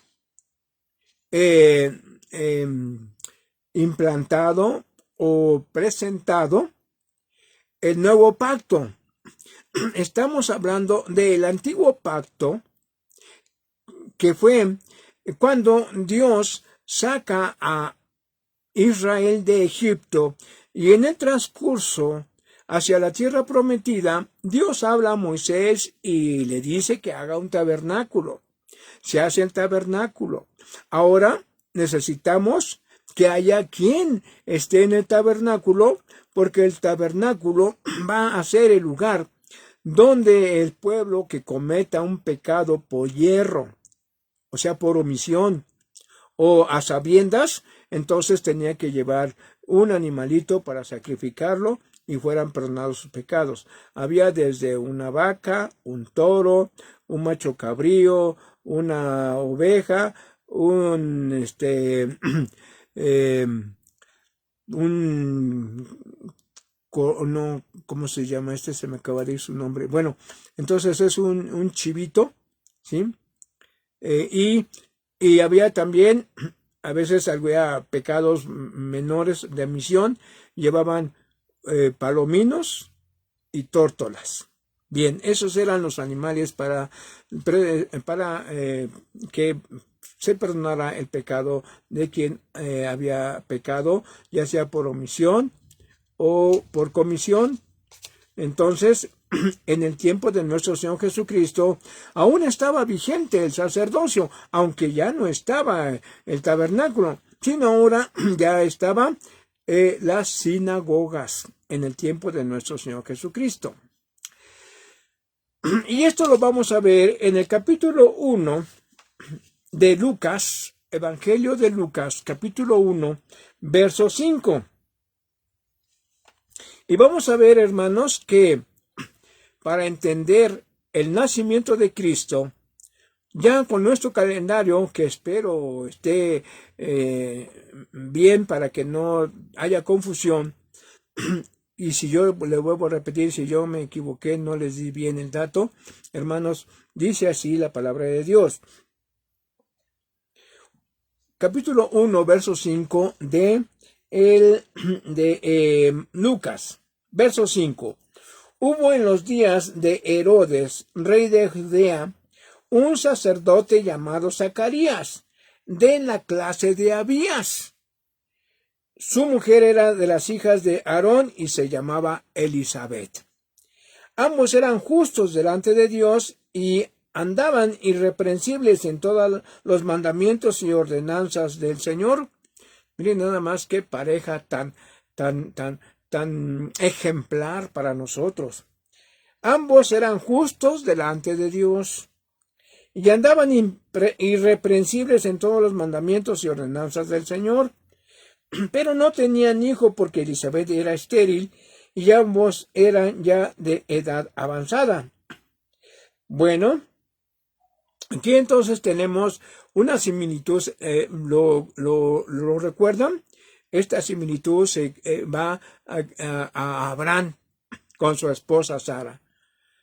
implantado o presentado el nuevo pacto. Estamos hablando del antiguo pacto, que fue cuando Dios saca a Israel de Egipto, y en el transcurso hacia la tierra prometida, Dios habla a Moisés y le dice que haga un tabernáculo. Se hace el tabernáculo. Ahora necesitamos que haya quien esté en el tabernáculo, porque el tabernáculo va a ser el lugar donde el pueblo que cometa un pecado por hierro, o sea, por omisión, o a sabiendas, entonces tenía que llevar un animalito para sacrificarlo y fueran perdonados sus pecados. Había desde una vaca, un toro, un macho cabrío, una oveja, ¿cómo se llama? Se me acaba de ir su nombre. Bueno, entonces es un chivito, ¿sí? Y había también, a veces había pecados menores de omisión, llevaban palominos y tórtolas. Bien, esos eran los animales para que se perdonara el pecado de quien había pecado, ya sea por omisión o por comisión. Entonces, en el tiempo de nuestro Señor Jesucristo, aún estaba vigente el sacerdocio, aunque ya no estaba el tabernáculo, sino ahora ya estaban las sinagogas en el tiempo de nuestro Señor Jesucristo. Y esto lo vamos a ver en el capítulo 1 de Lucas, Evangelio de Lucas, capítulo 1, verso 5. Y vamos a ver, hermanos, que para entender el nacimiento de Cristo, ya con nuestro calendario, que espero esté bien para que no haya confusión, y si yo le vuelvo a repetir, si yo me equivoqué, no les di bien el dato, hermanos, dice así la palabra de Dios. Capítulo 1, verso 5 de Lucas, verso 5. Hubo en los días de Herodes, rey de Judea, un sacerdote llamado Zacarías, de la clase de Abías. Su mujer era de las hijas de Aarón y se llamaba Elizabeth. Ambos eran justos delante de Dios y andaban irreprensibles en todos los mandamientos y ordenanzas del Señor. Miren nada más qué pareja tan ejemplar para nosotros. Ambos eran justos delante de Dios y andaban irreprensibles en todos los mandamientos y ordenanzas del Señor, pero no tenían hijo porque Elizabeth era estéril y ambos eran ya de edad avanzada. Bueno, aquí entonces tenemos una similitud, ¿lo recuerdan? Esta similitud se va a Abraham con su esposa Sara.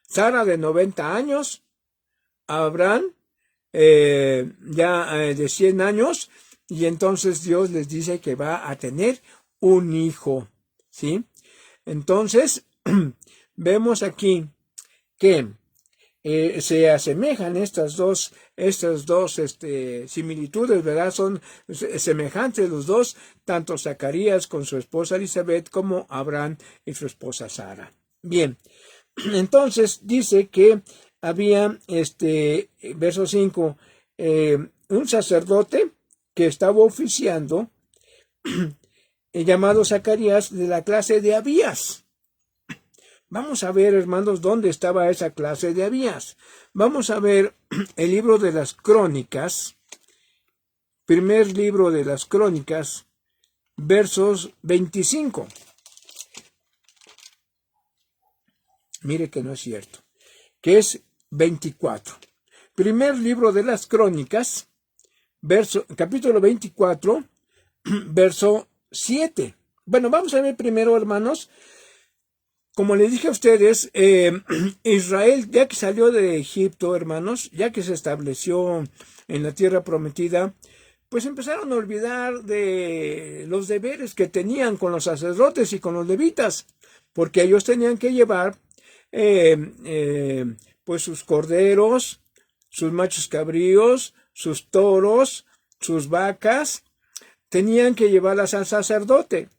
Sara de 90 años, Abraham de 100 años, y entonces Dios les dice que va a tener un hijo, ¿sí? Entonces, vemos aquí que se asemejan estas dos similitudes, ¿verdad? Son semejantes los dos, tanto Zacarías con su esposa Elizabeth como Abraham y su esposa Sara. Bien, entonces dice que había, verso 5, un sacerdote que estaba oficiando, llamado Zacarías, de la clase de Abías. Vamos a ver, hermanos, dónde estaba esa clase de Abías. Vamos a ver el libro de las Crónicas, primer libro de las Crónicas, versos 25. Mire que no es cierto, que es 24. Primer libro de las Crónicas, capítulo 24, verso 7. Bueno, vamos a ver primero, hermanos. Como les dije a ustedes, Israel, ya que salió de Egipto, hermanos, ya que se estableció en la tierra prometida, pues empezaron a olvidar de los deberes que tenían con los sacerdotes y con los levitas, porque ellos tenían que llevar pues sus corderos, sus machos cabríos, sus toros, sus vacas, tenían que llevarlas al sacerdote.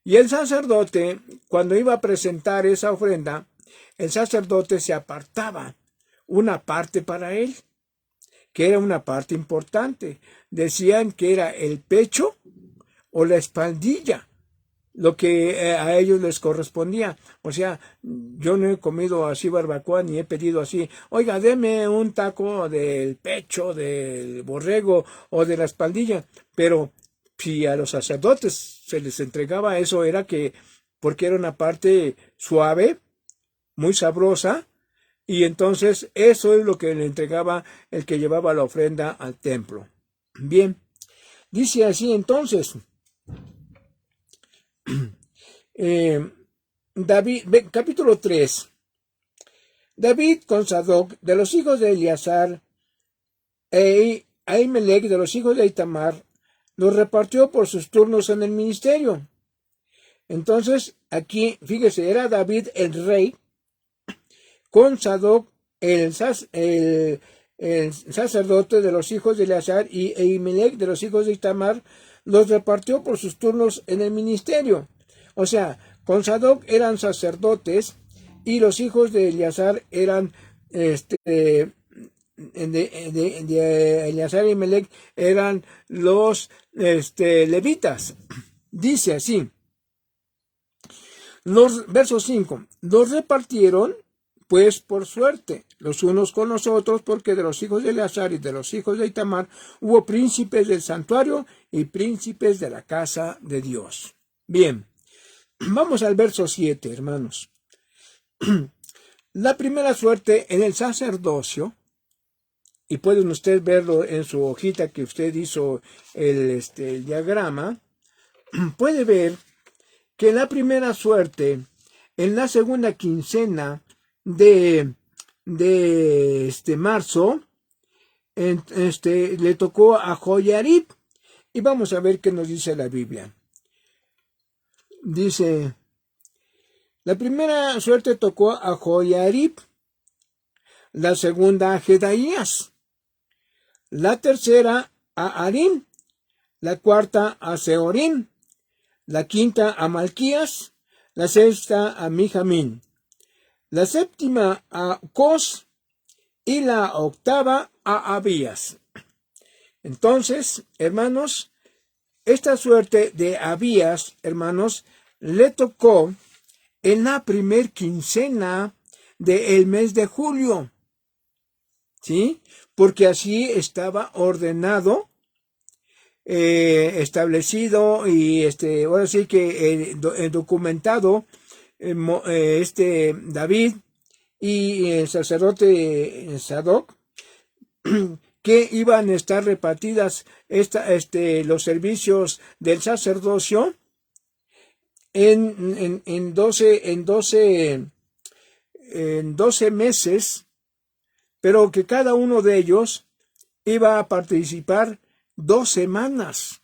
Y el sacerdote, cuando iba a presentar esa ofrenda, el sacerdote se apartaba una parte para él, que era una parte importante. Decían que era el pecho o la espaldilla, lo que a ellos les correspondía. O sea, yo no he comido así barbacoa ni he pedido así, oiga, deme un taco del pecho, del borrego o de la espaldilla, pero si a los sacerdotes se les entregaba eso, era porque era una parte suave, muy sabrosa, y entonces eso es lo que le entregaba el que llevaba la ofrenda al templo. Bien, dice así entonces, David, capítulo 3. David con Sadoc, de los hijos de Eleazar, Ahimelech, de los hijos de Itamar, los repartió por sus turnos en el ministerio. Entonces, aquí, fíjese, era David el rey, con Sadoc el sacerdote de los hijos de Eleazar y Ahimelech de los hijos de Itamar, los repartió por sus turnos en el ministerio. O sea, con Sadoc eran sacerdotes y los hijos de Eleazar eran de Eleazar y Melec eran los levitas. Dice así, verso 5, los repartieron pues por suerte, los unos con los otros, porque de los hijos de Eleazar y de los hijos de Itamar hubo príncipes del santuario y príncipes de la casa de Dios. Bien, Vamos al verso 7, hermanos. La primera suerte en el sacerdocio, y pueden ustedes verlo en su hojita que usted hizo el diagrama, puede ver que la primera suerte en la segunda quincena de marzo, le tocó a Joiarib. Y vamos a ver qué nos dice la Biblia. Dice, la primera suerte tocó a Joiarib, la segunda a Jedaías, la tercera a Harim, la cuarta a Seorim, la quinta a Malquías, la sexta a Mijamín, la séptima a Cos y la octava a Abías. Entonces, hermanos, esta suerte de Abías, hermanos, le tocó en la primer quincena del mes de julio, ¿sí? Porque así estaba ordenado, establecido y ahora sí que documentado David y el sacerdote Sadoc, que iban a estar repartidas los servicios del sacerdocio en 12 meses, pero que cada uno de ellos iba a participar 2 semanas,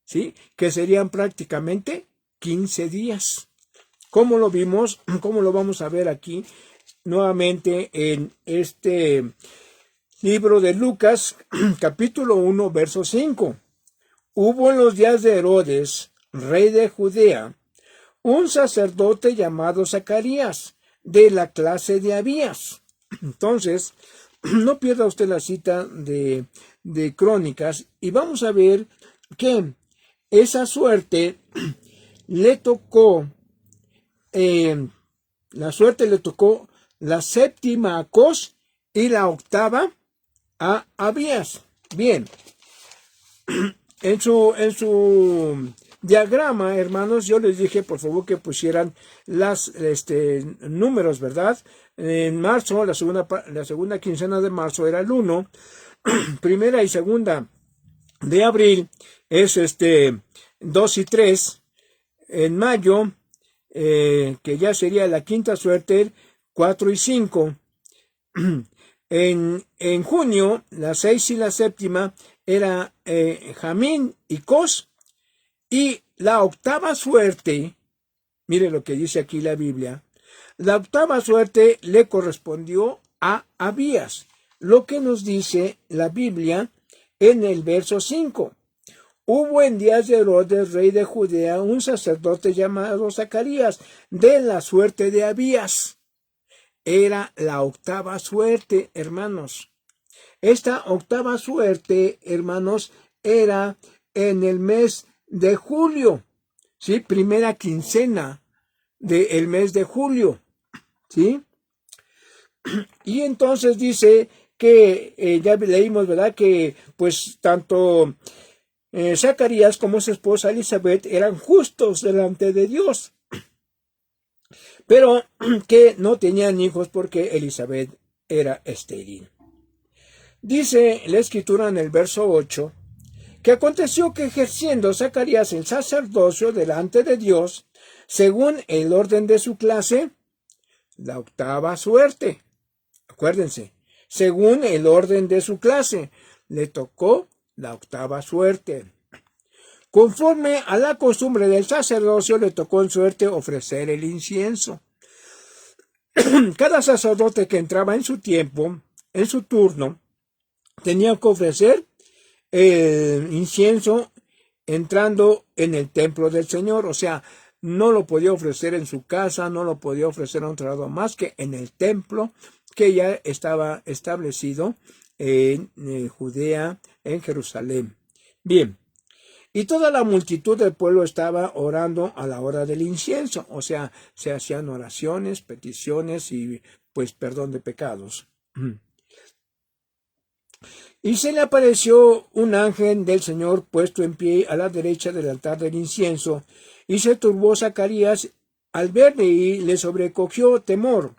¿sí? Que serían prácticamente 15 días. ¿Cómo lo vimos? ¿Cómo lo vamos a ver aquí nuevamente en este libro de Lucas, capítulo 1, verso 5? Hubo en los días de Herodes, rey de Judea, un sacerdote llamado Zacarías, de la clase de Abías. Entonces, no pierda usted la cita de Crónicas y vamos a ver que esa suerte le tocó, la séptima a Cos y la octava a Abías. Bien, en su diagrama, hermanos, yo les dije por favor que pusieran las números, ¿verdad? En marzo, la segunda quincena de marzo era el 1, primera y segunda de abril es 2 y 3, en mayo, que ya sería la quinta suerte, 4 y 5, en junio, la 6 y la séptima era Jamín y Cos, y la octava suerte, mire lo que dice aquí la Biblia, la octava suerte le correspondió a Abías, lo que nos dice la Biblia en el verso 5. Hubo en días de Herodes, rey de Judea, un sacerdote llamado Zacarías, de la suerte de Abías. Era la octava suerte, hermanos. Esta octava suerte, hermanos, era en el mes de julio, ¿sí? Primera quincena del mes de julio, ¿sí? Y entonces dice que, ya leímos, ¿verdad? Que pues tanto Zacarías como su esposa Elizabeth eran justos delante de Dios, pero que no tenían hijos porque Elizabeth era estéril. Dice la escritura en el verso 8, que aconteció que ejerciendo Zacarías el sacerdocio delante de Dios, según el orden de su clase, la octava suerte, acuérdense, según el orden de su clase, le tocó la octava suerte. Conforme a la costumbre del sacerdocio, le tocó en suerte ofrecer el incienso. Cada sacerdote que entraba en su tiempo, en su turno, tenía que ofrecer el incienso entrando en el templo del Señor. O sea, no lo podía ofrecer en su casa, no lo podía ofrecer a otro lado más que en el templo que ya estaba establecido en Judea, en Jerusalén. Bien, y toda la multitud del pueblo estaba orando a la hora del incienso, o sea, se hacían oraciones, peticiones y pues perdón de pecados. Y se le apareció un ángel del Señor puesto en pie a la derecha del altar del incienso, y se turbó Zacarías al verle y le sobrecogió temor.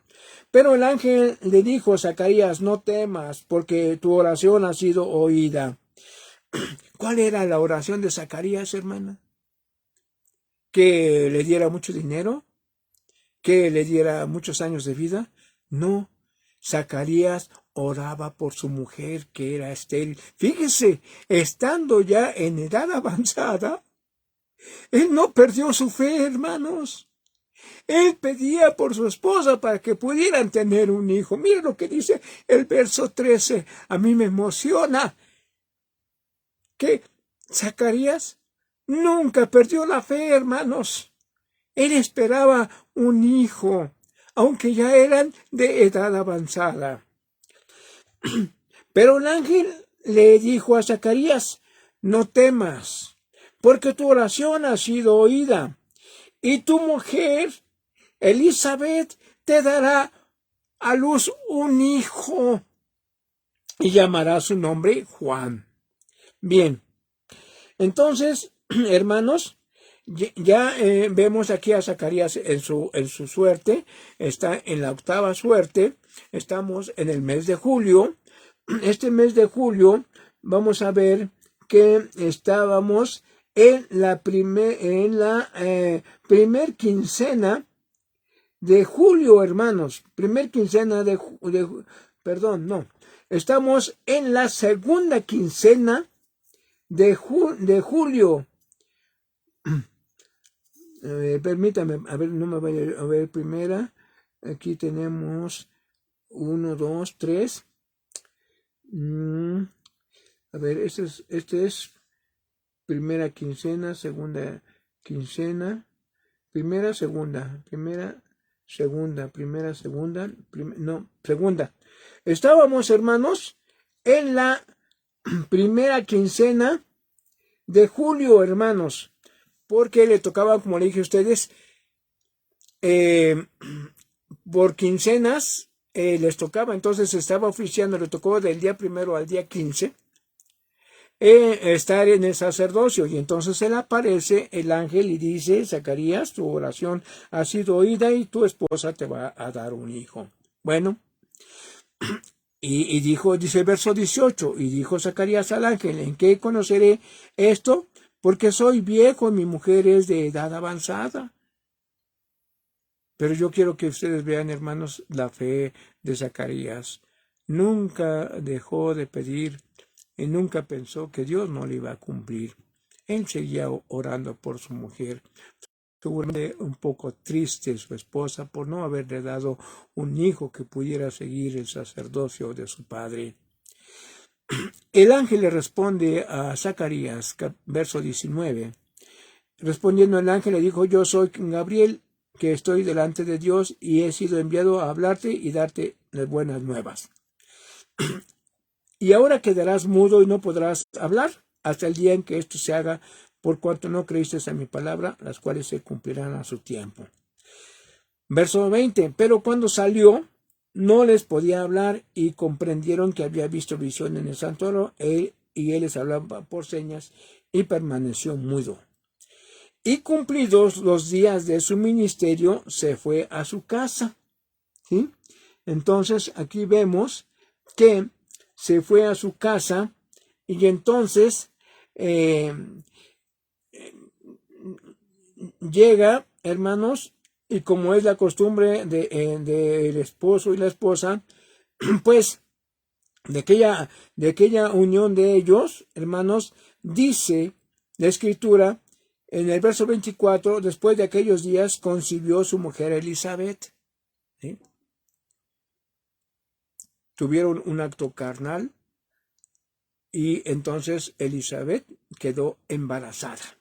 Pero el ángel le dijo: Zacarías, no temas, porque tu oración ha sido oída. ¿Cuál era la oración de Zacarías, hermana? ¿Que le diera mucho dinero? ¿Que le diera muchos años de vida? No. Zacarías oraba por su mujer, que era estéril. Fíjese, estando ya en edad avanzada, él no perdió su fe, hermanos. Él pedía por su esposa para que pudieran tener un hijo. Mira lo que dice el verso 13. A mí me emociona que Zacarías nunca perdió la fe, hermanos. Él esperaba un hijo, aunque ya eran de edad avanzada. Pero el ángel le dijo a Zacarías: no temas, porque tu oración ha sido oída, y tu mujer, Elizabeth, te dará a luz un hijo, y llamará su nombre Juan. Bien, entonces, hermanos, ya vemos aquí a Zacarías en su suerte. Está en la octava suerte. Estamos en el mes de julio. Este mes de julio vamos a ver que estábamos en la primer quincena de julio, hermanos. Primer quincena perdón, no. Estamos en la segunda quincena de julio. Permítame, a ver, no me vaya a ver primera. Aquí tenemos 1, 2, 3. A ver, este es primera quincena, segunda quincena, primera, segunda, segunda. Estábamos, hermanos, en la primera quincena de julio, hermanos, porque le tocaba, como le dije a ustedes, por quincenas les tocaba. Entonces estaba oficiando, le tocó del día 1 al día 15 estar en el sacerdocio. Y entonces se le aparece el ángel y dice: Zacarías, tu oración ha sido oída y tu esposa te va a dar un hijo. Bueno, y dice el verso 18, y dijo Zacarías al ángel: ¿en qué conoceré esto? Porque soy viejo y mi mujer es de edad avanzada. Pero yo quiero que ustedes vean, hermanos, la fe de Zacarías. Nunca dejó de pedir y nunca pensó que Dios no le iba a cumplir. Él seguía orando por su mujer. Seguramente un poco triste su esposa por no haberle dado un hijo que pudiera seguir el sacerdocio de su padre. El ángel le responde a Zacarías, verso 19. Respondiendo el ángel le dijo: yo soy Gabriel, que estoy delante de Dios y he sido enviado a hablarte y darte las buenas nuevas. Y ahora quedarás mudo y no podrás hablar hasta el día en que esto se haga, por cuanto no creíste a mi palabra, las cuales se cumplirán a su tiempo. Verso 20. Pero cuando salió, no les podía hablar y comprendieron que había visto visión en el santuario, y él les hablaba por señas y permaneció mudo. Y cumplidos los días de su ministerio, se fue a su casa. ¿Sí? Entonces aquí vemos que se fue a su casa y entonces llega, hermanos, y como es la costumbre del esposo y la esposa, pues de aquella unión de ellos, hermanos, dice la Escritura en el verso 24: después de aquellos días concibió su mujer Elizabeth. ¿Sí? Tuvieron un acto carnal y entonces Elizabeth quedó embarazada.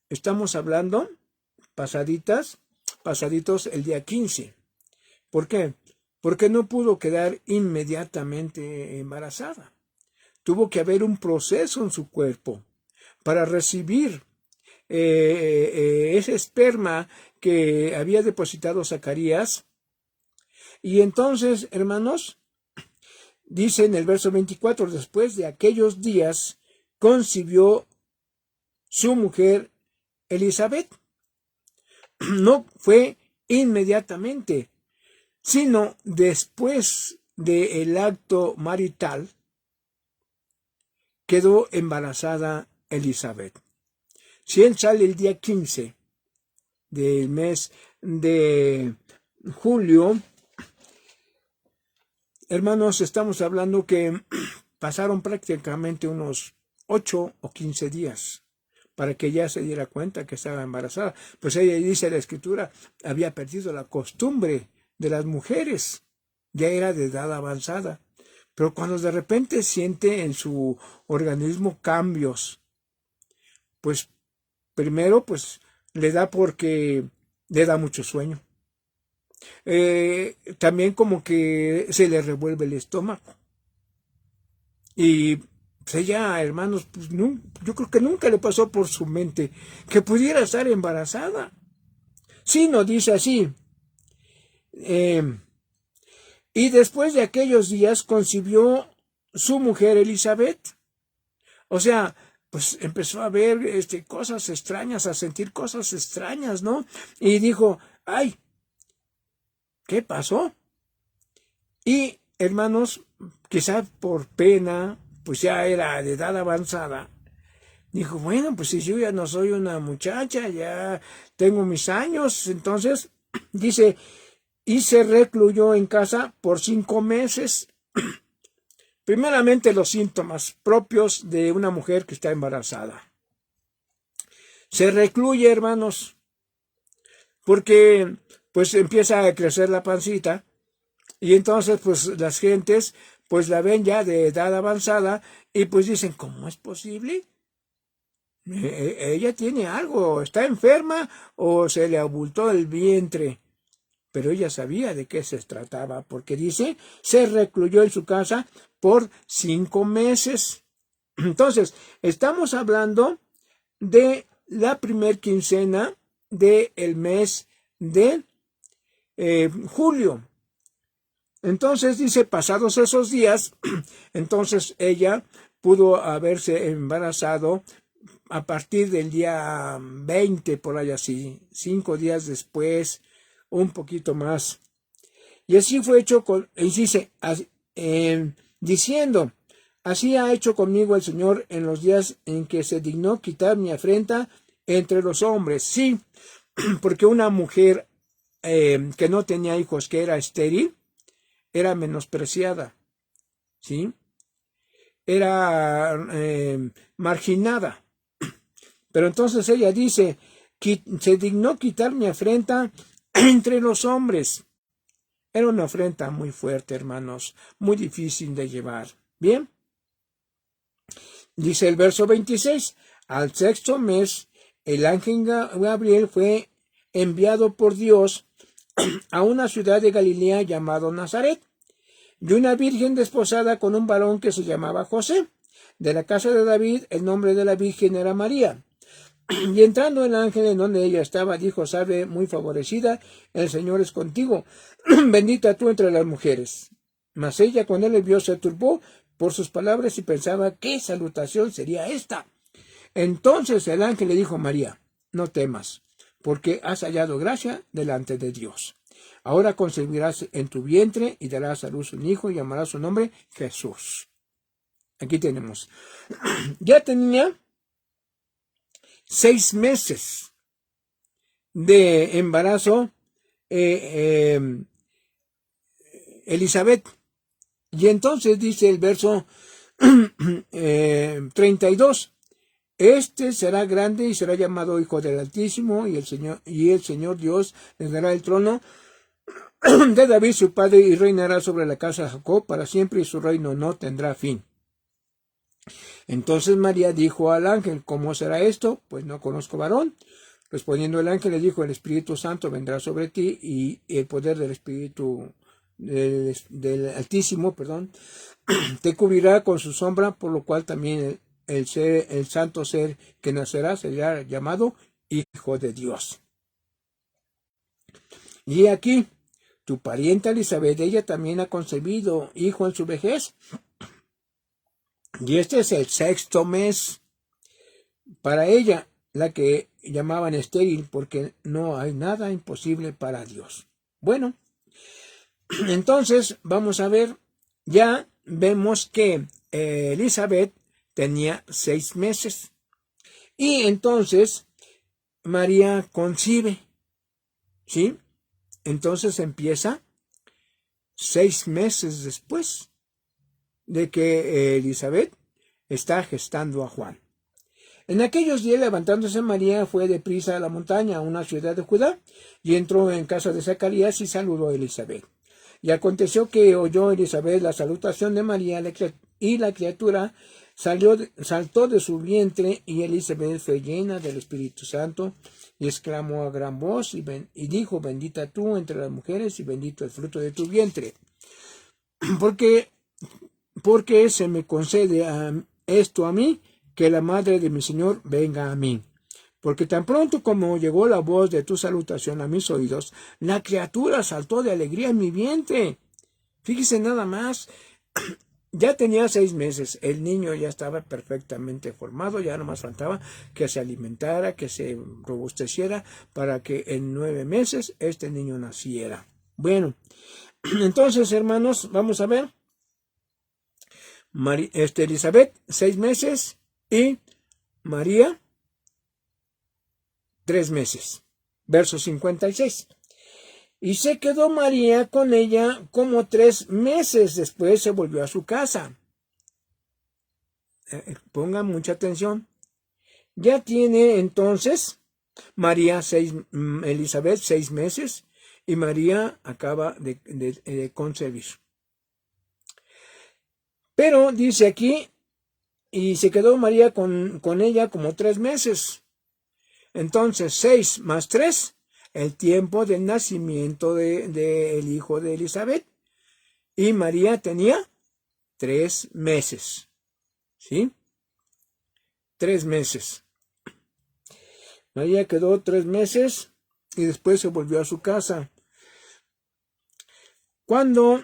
Estamos hablando pasaditos el día 15. ¿Por qué? Porque no pudo quedar inmediatamente embarazada. Tuvo que haber un proceso en su cuerpo para recibir ese esperma que había depositado Zacarías. Y entonces, hermanos, dice en el verso 24, después de aquellos días concibió su mujer Elizabeth. No fue inmediatamente, sino después del acto marital, quedó embarazada Elizabeth. Si él sale el día 15 del mes de julio, hermanos, estamos hablando que pasaron prácticamente unos 8 o 15 días para que ella se diera cuenta que estaba embarazada. Pues ella, dice la escritura, había perdido la costumbre de las mujeres, ya era de edad avanzada. Pero cuando de repente siente en su organismo cambios, pues primero pues le da porque le da mucho sueño. También como que se le revuelve el estómago. Y pues ella, hermanos, pues no, yo creo que nunca le pasó por su mente que pudiera estar embarazada. Sí, no dice así. Y después de aquellos días concibió su mujer Elizabeth. O sea, pues empezó a ver cosas extrañas, a sentir cosas extrañas, ¿no? Y dijo, ay, ¿qué pasó? Y, hermanos, quizás por pena, pues ya era de edad avanzada, dijo, bueno, pues si yo ya no soy una muchacha, ya tengo mis años, entonces, dice, y se recluyó en casa por 5 meses. Primeramente, los síntomas propios de una mujer que está embarazada. Se recluye, hermanos, porque pues empieza a crecer la pancita y entonces pues las gentes pues la ven ya de edad avanzada y pues dicen, ¿cómo es posible? Ella tiene algo, está enferma o se le abultó el vientre. Pero ella sabía de qué se trataba, porque dice, se recluyó en su casa por 5 meses. Entonces, estamos hablando de la primer quincena del mes de julio. Entonces dice, pasados esos días, entonces ella pudo haberse embarazado a partir del día 20, por ahí así, 5 días después, un poquito más. Y así fue hecho y dice, diciendo, así ha hecho conmigo el Señor en los días en que se dignó quitar mi afrenta entre los hombres. Sí, porque una mujer que no tenía hijos, que era estéril, era menospreciada, ¿sí? Era marginada. Pero entonces ella dice, se dignó quitar mi afrenta entre los hombres. Era una afrenta muy fuerte, hermanos, muy difícil de llevar. Bien, dice el verso 26, al 6º mes, el ángel Gabriel fue enviado por Dios a una ciudad de Galilea llamada Nazaret, y una virgen desposada con un varón que se llamaba José. De la casa de David, el nombre de la virgen era María. Y entrando el ángel en donde ella estaba, dijo, salve muy favorecida, el Señor es contigo, bendita tú entre las mujeres. Mas ella cuando le vio se turbó por sus palabras y pensaba, ¿qué salutación sería esta? Entonces el ángel le dijo, María, no temas, porque has hallado gracia delante de Dios. Ahora concebirás en tu vientre y darás a luz un hijo y llamarás su nombre Jesús. Aquí tenemos. Ya tenía 6 meses de embarazo Elizabeth. Y entonces dice el verso 32, este será grande y será llamado Hijo del Altísimo, y el Señor Dios le dará el trono de David su padre, y reinará sobre la casa de Jacob para siempre, y su reino no tendrá fin. Entonces María dijo al ángel, ¿cómo será esto? Pues no conozco varón. Respondiendo el ángel le dijo, el Espíritu Santo vendrá sobre ti y el poder del Espíritu del Altísimo, te cubrirá con su sombra, por lo cual también el santo ser que nacerá será llamado Hijo de Dios. Y aquí tu parienta Elizabeth, ella también ha concebido hijo en su vejez. Y este es el 6º mes para ella, la que llamaban estéril, porque no hay nada imposible para Dios. Bueno, entonces vamos a ver, ya vemos que Elizabeth tenía 6 meses. Y entonces María concibe, ¿sí? Entonces empieza 6 meses después de que Elizabeth está gestando a Juan. En aquellos días, levantándose María, fue deprisa a la montaña, a una ciudad de Judá, y entró en casa de Zacarías y saludó a Elizabeth. Y aconteció que oyó Elizabeth la salutación de María, y la criatura saltó de su vientre, y Elizabeth fue llena del Espíritu Santo, y exclamó a gran voz, y dijo, bendita tú entre las mujeres, y bendito el fruto de tu vientre. Porque se me concede esto a mí, que la madre de mi Señor venga a mí. Porque tan pronto como llegó la voz de tu salutación a mis oídos, la criatura saltó de alegría en mi vientre. Fíjese nada más, ya tenía 6 meses, el niño ya estaba perfectamente formado, ya nomás faltaba que se alimentara, que se robusteciera, para que en 9 meses este niño naciera. Bueno, entonces, hermanos, vamos a ver. Elizabeth, 6 meses, y María, 3 meses. Verso 56. Y se quedó María con ella como 3 meses, después se volvió a su casa. Pongan mucha atención. Ya tiene entonces Elizabeth 6 meses, y María acaba de concebir. Pero dice aquí, y se quedó María con ella como 3 meses. Entonces, 6 más 3, el tiempo del nacimiento del hijo de Elizabeth. Y María tenía 3 meses. ¿Sí? 3 meses. María quedó 3 meses y después se volvió a su casa. Cuando,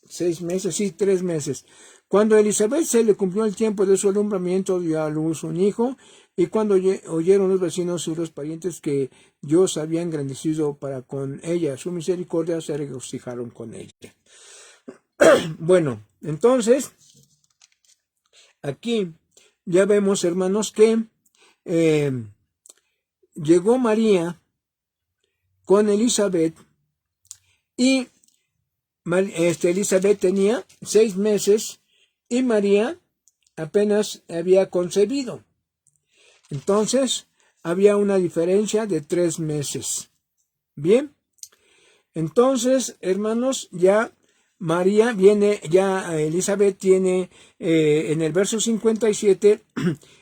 6 meses, sí, 3 meses. Cuando a Elizabeth se le cumplió el tiempo de su alumbramiento, dio a luz un hijo, y cuando oyeron los vecinos y los parientes que Dios había engrandecido para con ella su misericordia, se regocijaron con ella. Bueno, entonces, aquí ya vemos, hermanos, que llegó María con Elizabeth, y Elizabeth tenía 6 meses y María apenas había concebido. Entonces, había una diferencia de 3 meses. Bien, entonces, hermanos, ya María viene, ya Elizabeth tiene en el verso 57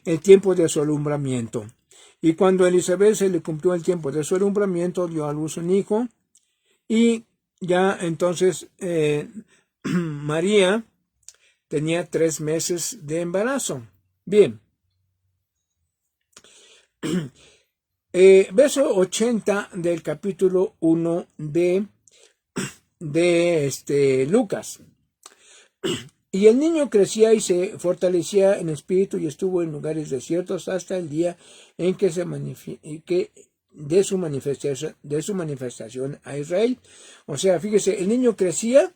el tiempo de su alumbramiento. Y cuando a Elizabeth se le cumplió el tiempo de su alumbramiento, dio a luz un hijo, y ya entonces María tenía 3 meses de embarazo. Bien. Verso 80 del capítulo 1 de Lucas. Y el niño crecía y se fortalecía en espíritu, y estuvo en lugares desiertos hasta el día en que de su manifestación a Israel. O sea, fíjese, el niño crecía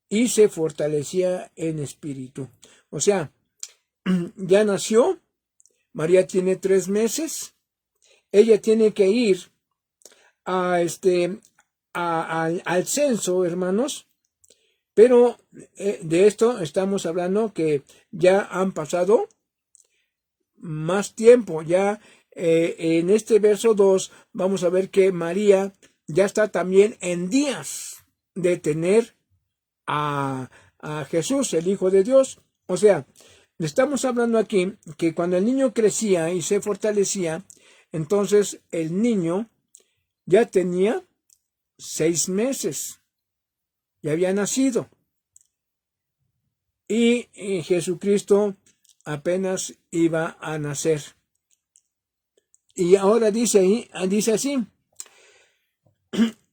y se fortalecía en espíritu. O sea, ya nació, María tiene 3 meses, ella tiene que ir al censo, hermanos, pero de esto estamos hablando que ya han pasado más tiempo. Ya en este verso 2 vamos a ver que María ya está también en días de tener a Jesús, el Hijo de Dios. O sea, estamos hablando aquí que cuando el niño crecía y se fortalecía, entonces el niño ya tenía 6 meses, ya había nacido, y Jesucristo apenas iba a nacer. Y ahora dice así,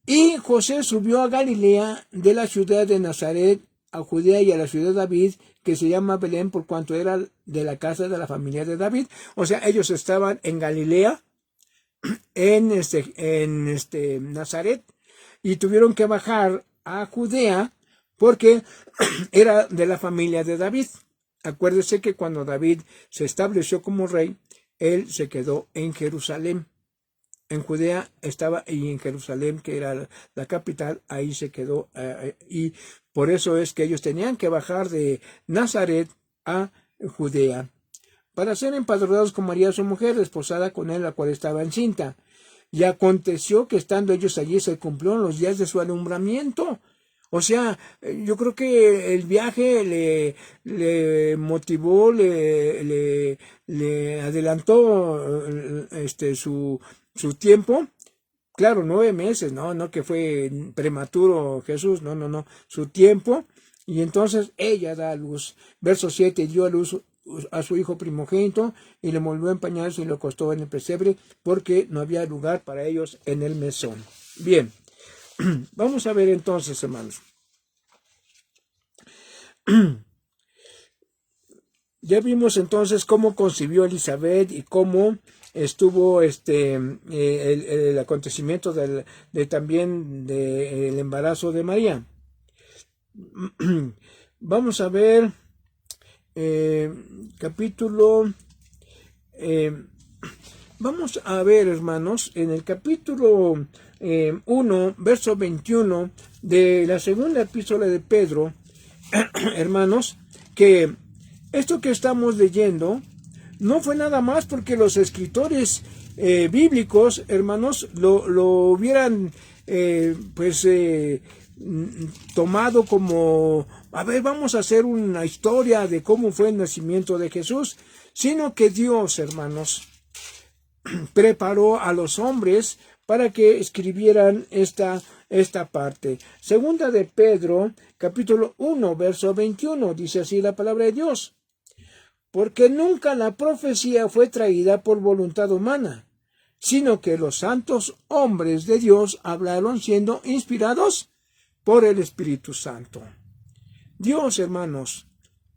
Y José subió a Galilea, de la ciudad de Nazaret a Judea y a la ciudad de David, que se llama Belén, por cuanto era de la casa de la familia de David. O sea, ellos estaban en Galilea, en Nazaret, y tuvieron que bajar a Judea porque era de la familia de David. Acuérdese que cuando David se estableció como rey, él se quedó en Jerusalén. En Judea estaba, y en Jerusalén, que era la capital, ahí se quedó, y por eso es que ellos tenían que bajar de Nazaret a Judea para ser empadronados con María su mujer, desposada con él, la cual estaba encinta. Y aconteció que estando ellos allí se cumplieron los días de su alumbramiento. O sea, yo creo que el viaje le motivó, le adelantó su tiempo. Claro, 9 meses, no que fue prematuro Jesús, no, su tiempo. Y entonces ella da a luz. Verso 7, dio a luz a su hijo primogénito y le envolvió en pañales y lo acostó en el pesebre porque no había lugar para ellos en el mesón. Bien, vamos a ver entonces, hermanos. Ya vimos entonces cómo concibió Elizabeth y cómo estuvo el acontecimiento también del embarazo de María. Vamos a ver capítulo. Vamos a ver, hermanos, en el capítulo 1, verso 21 de la segunda epístola de Pedro, hermanos, que esto que estamos leyendo no fue nada más porque los escritores bíblicos, hermanos, lo hubieran tomado como, a ver, vamos a hacer una historia de cómo fue el nacimiento de Jesús, sino que Dios, hermanos, preparó a los hombres para que escribieran esta parte. Segunda de Pedro, capítulo 1, verso 21, dice así la palabra de Dios. Porque nunca la profecía fue traída por voluntad humana, sino que los santos hombres de Dios hablaron siendo inspirados por el Espíritu Santo. Dios, hermanos,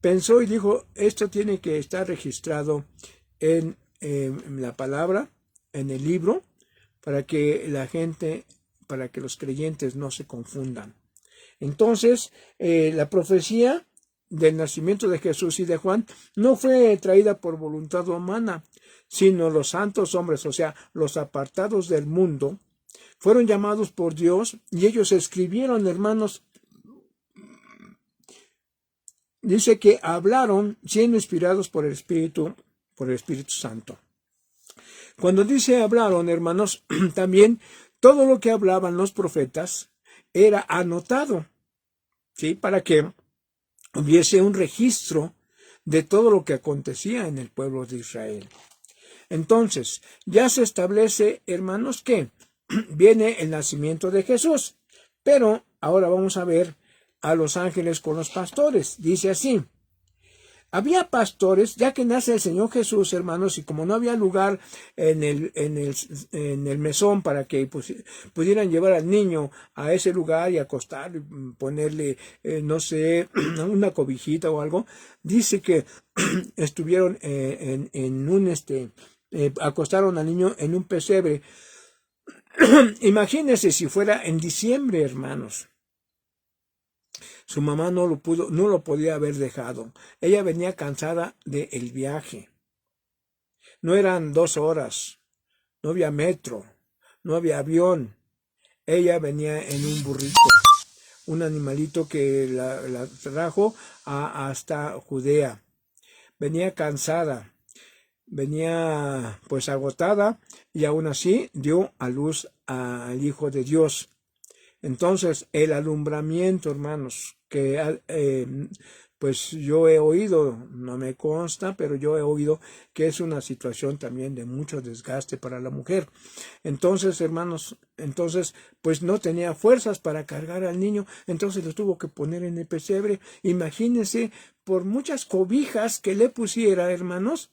pensó y dijo, esto tiene que estar registrado en la palabra, en el libro, para que la gente, para que los creyentes no se confundan. Entonces, la profecía del nacimiento de Jesús y de Juan no fue traída por voluntad humana, sino los santos hombres, o sea, los apartados del mundo, fueron llamados por Dios y ellos escribieron, hermanos. Dice que hablaron siendo inspirados por el Espíritu Santo. Cuando dice hablaron, hermanos, también todo lo que hablaban los profetas era anotado, ¿sí? Para que hubiese un registro de todo lo que acontecía en el pueblo de Israel. Entonces, ya se establece, hermanos, que viene el nacimiento de Jesús. Pero ahora vamos a ver a los ángeles con los pastores. Dice así. Había pastores, ya que nace el Señor Jesús, hermanos, y como no había lugar en el mesón para que pudieran llevar al niño a ese lugar y acostarlo, y ponerle, no sé, una cobijita o algo, dice que estuvieron acostaron al niño en un pesebre. Imagínense si fuera en diciembre, hermanos. Su mamá no lo podía haber dejado. Ella venía cansada del viaje. No eran 2 horas, no había metro, no había avión. Ella venía en un burrito, un animalito que la trajo hasta Judea. Venía cansada, venía pues agotada y aún así dio a luz al Hijo de Dios. Entonces, el alumbramiento, hermanos, que pues yo he oído, no me consta, pero yo he oído que es una situación también de mucho desgaste para la mujer. Entonces, hermanos, pues no tenía fuerzas para cargar al niño, entonces lo tuvo que poner en el pesebre. Imagínense, por muchas cobijas que le pusiera, hermanos,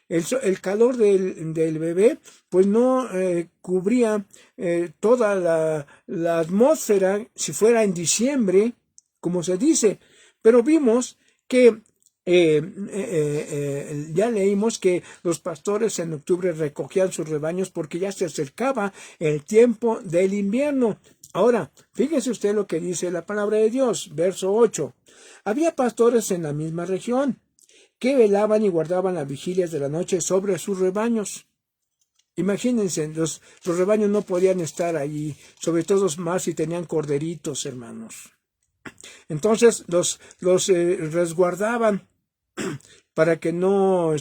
el calor del bebé, pues no cubría toda la atmósfera si fuera en diciembre, como se dice. Pero vimos que ya leímos que los pastores en octubre recogían sus rebaños porque ya se acercaba el tiempo del invierno. Ahora, fíjese usted lo que dice la palabra de Dios, verso 8. Había pastores en la misma región que velaban y guardaban las vigilias de la noche sobre sus rebaños. Imagínense, los rebaños no podían estar allí, sobre todo más si tenían corderitos, hermanos. Entonces los resguardaban para que no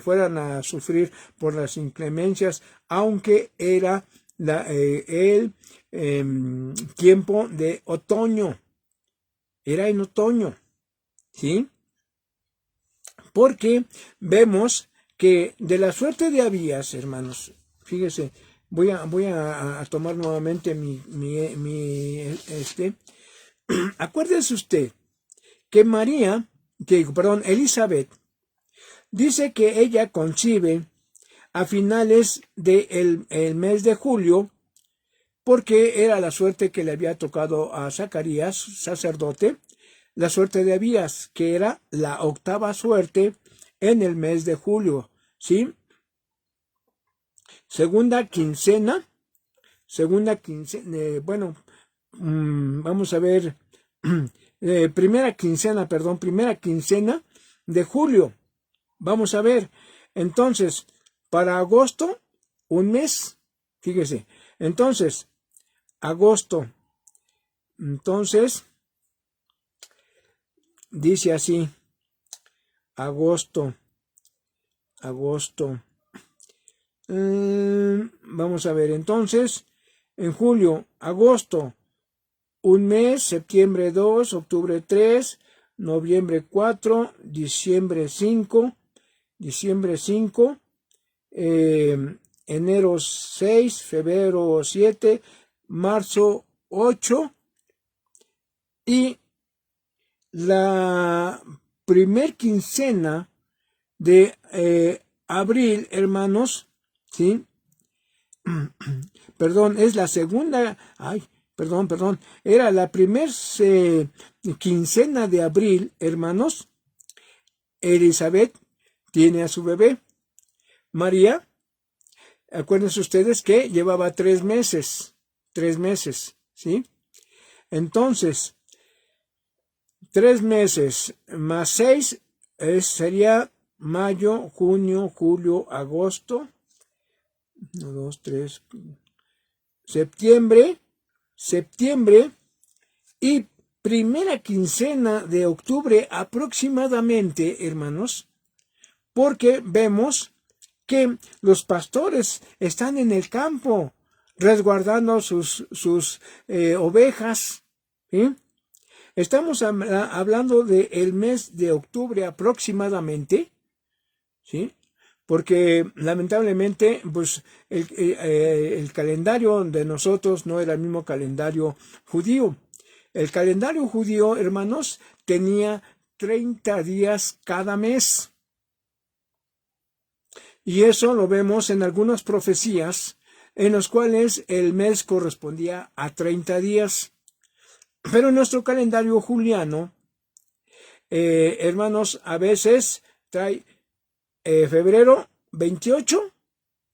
fueran a sufrir por las inclemencias, aunque era el tiempo de otoño. Era en otoño, ¿sí? Porque vemos que de la suerte de Abías, hermanos, fíjese, voy a tomar nuevamente acuérdese usted que Elizabeth, dice que ella concibe a finales del mes de julio, porque era la suerte que le había tocado a Zacarías, sacerdote, la suerte de Abías, que era la octava suerte en el mes de julio, ¿sí? Segunda quincena, vamos a ver, primera quincena de julio. Vamos a ver, entonces, para agosto, un mes, fíjese, entonces, agosto, entonces, dice así, agosto, vamos a ver, entonces, en julio, agosto, un mes, septiembre 2, octubre 3, noviembre 4, diciembre 5, enero 6, febrero 7, marzo 8, y la primer quincena de abril, hermanos, ¿sí? Perdón, es la segunda, era la primer quincena de abril, hermanos. Elizabeth tiene a su bebé. María, acuérdense ustedes que llevaba 3 meses, ¿sí? Entonces, 3 meses más 6 sería mayo, junio, julio, agosto, 1, 2, 3, septiembre y primera quincena de octubre aproximadamente, hermanos, porque vemos que los pastores están en el campo resguardando sus ovejas, ¿sí? Estamos hablando del mes de octubre aproximadamente, ¿sí? Porque lamentablemente pues el calendario de nosotros no era el mismo calendario judío. El calendario judío, hermanos, tenía 30 días cada mes. Y eso lo vemos en algunas profecías en los cuales el mes correspondía a 30 días. Pero en nuestro calendario juliano, hermanos, a veces trae febrero 28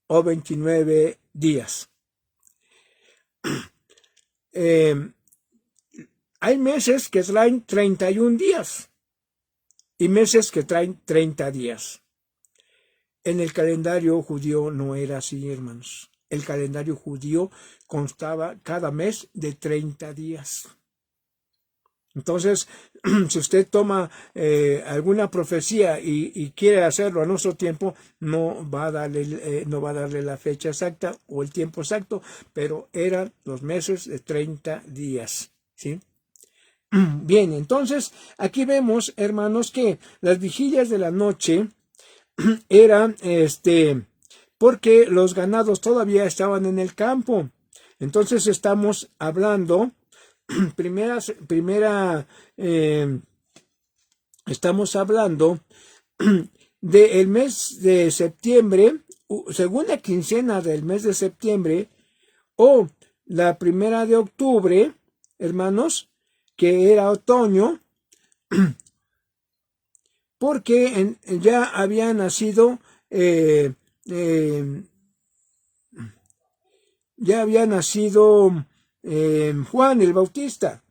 o 29 días. Hay meses que traen 31 días y meses que traen 30 días. En el calendario judío no era así, hermanos. El calendario judío constaba cada mes de 30 días. Entonces, si usted toma alguna profecía y quiere hacerlo a nuestro tiempo, no va a darle la fecha exacta o el tiempo exacto, pero eran los meses de 30 días, ¿sí? Bien, entonces, aquí vemos, hermanos, que las vigilias de la noche eran, porque los ganados todavía estaban en el campo. Entonces, estamos hablando estamos hablando del mes de septiembre, segunda quincena del mes de septiembre, o la primera de octubre, hermanos, que era otoño, porque ya había nacido Juan el Bautista.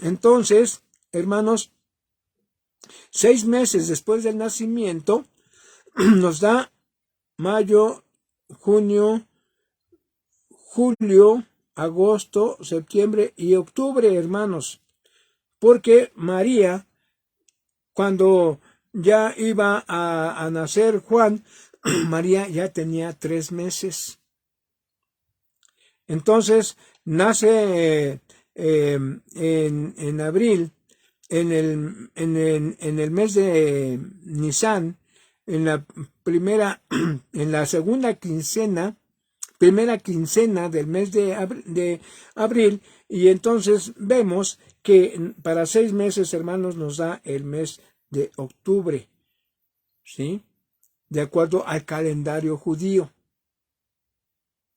Entonces, hermanos, 6 meses después del nacimiento, nos da mayo, junio, julio, agosto, septiembre y octubre, hermanos. Porque María, cuando ya iba a nacer Juan, María ya tenía 3 meses. Entonces, nace en abril, en el mes de Nisan, en la segunda quincena, primera quincena del mes de abril, y entonces vemos que para 6 meses, hermanos, nos da el mes de octubre, ¿sí? De acuerdo al calendario judío.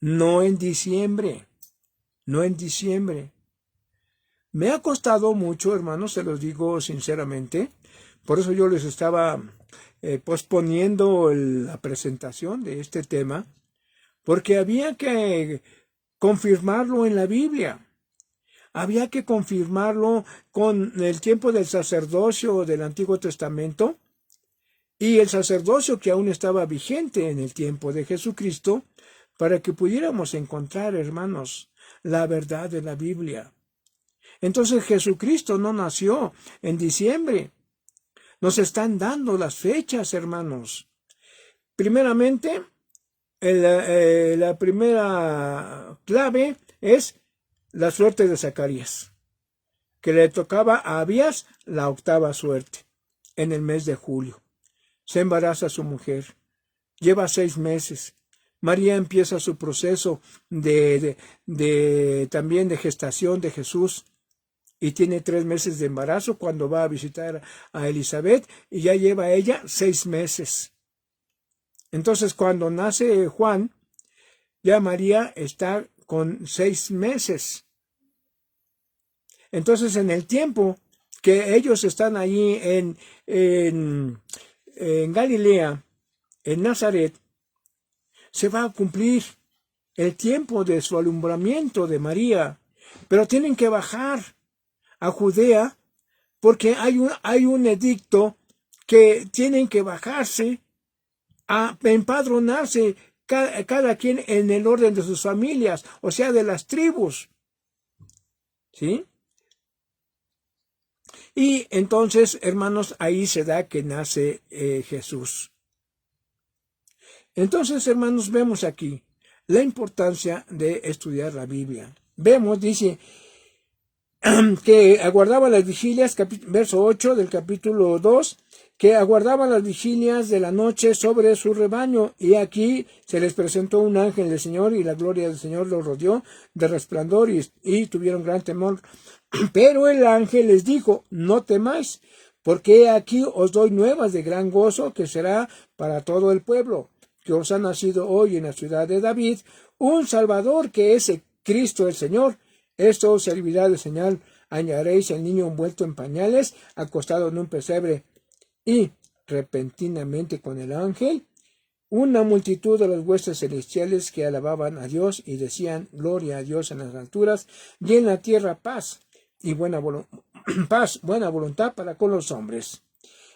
No en diciembre, no en diciembre. Me ha costado mucho, hermanos, se los digo sinceramente. Por eso yo les estaba posponiendo la presentación de este tema, porque había que confirmarlo en la Biblia. Había que confirmarlo con el tiempo del sacerdocio del Antiguo Testamento y el sacerdocio que aún estaba vigente en el tiempo de Jesucristo, para que pudiéramos encontrar, hermanos, la verdad de la Biblia. Entonces Jesucristo no nació en diciembre. Nos están dando las fechas, hermanos. Primeramente, la primera clave es la suerte de Zacarías, que le tocaba a Abías la octava suerte en el mes de julio. Se embaraza su mujer, lleva 6 meses. María empieza su proceso también de gestación de Jesús y tiene 3 meses de embarazo cuando va a visitar a Elizabeth y ya lleva ella 6 meses. Entonces cuando nace Juan, ya María está con 6 meses. Entonces en el tiempo que ellos están allí en Galilea, en Nazaret, se va a cumplir el tiempo de su alumbramiento de María, pero tienen que bajar a Judea porque hay un edicto que tienen que bajarse a empadronarse cada quien en el orden de sus familias, o sea, de las tribus. ¿Sí? Y entonces, hermanos, ahí se da que nace Jesús. Entonces, hermanos, vemos aquí la importancia de estudiar la Biblia. Vemos, dice, que aguardaba las vigilias, verso 8 del capítulo 2, que aguardaba las vigilias de la noche sobre su rebaño, y aquí se les presentó un ángel del Señor, y la gloria del Señor los rodeó de resplandor, y tuvieron gran temor. Pero el ángel les dijo, no temáis, porque aquí os doy nuevas de gran gozo, que será para todo el pueblo, que os ha nacido hoy en la ciudad de David un Salvador, que es Cristo el Señor. Esto os servirá de señal, hallaréis al niño envuelto en pañales, acostado en un pesebre. Y repentinamente con el ángel, una multitud de los huestes celestiales que alababan a Dios y decían, gloria a Dios en las alturas, y en la tierra paz, y buena voluntad para con los hombres.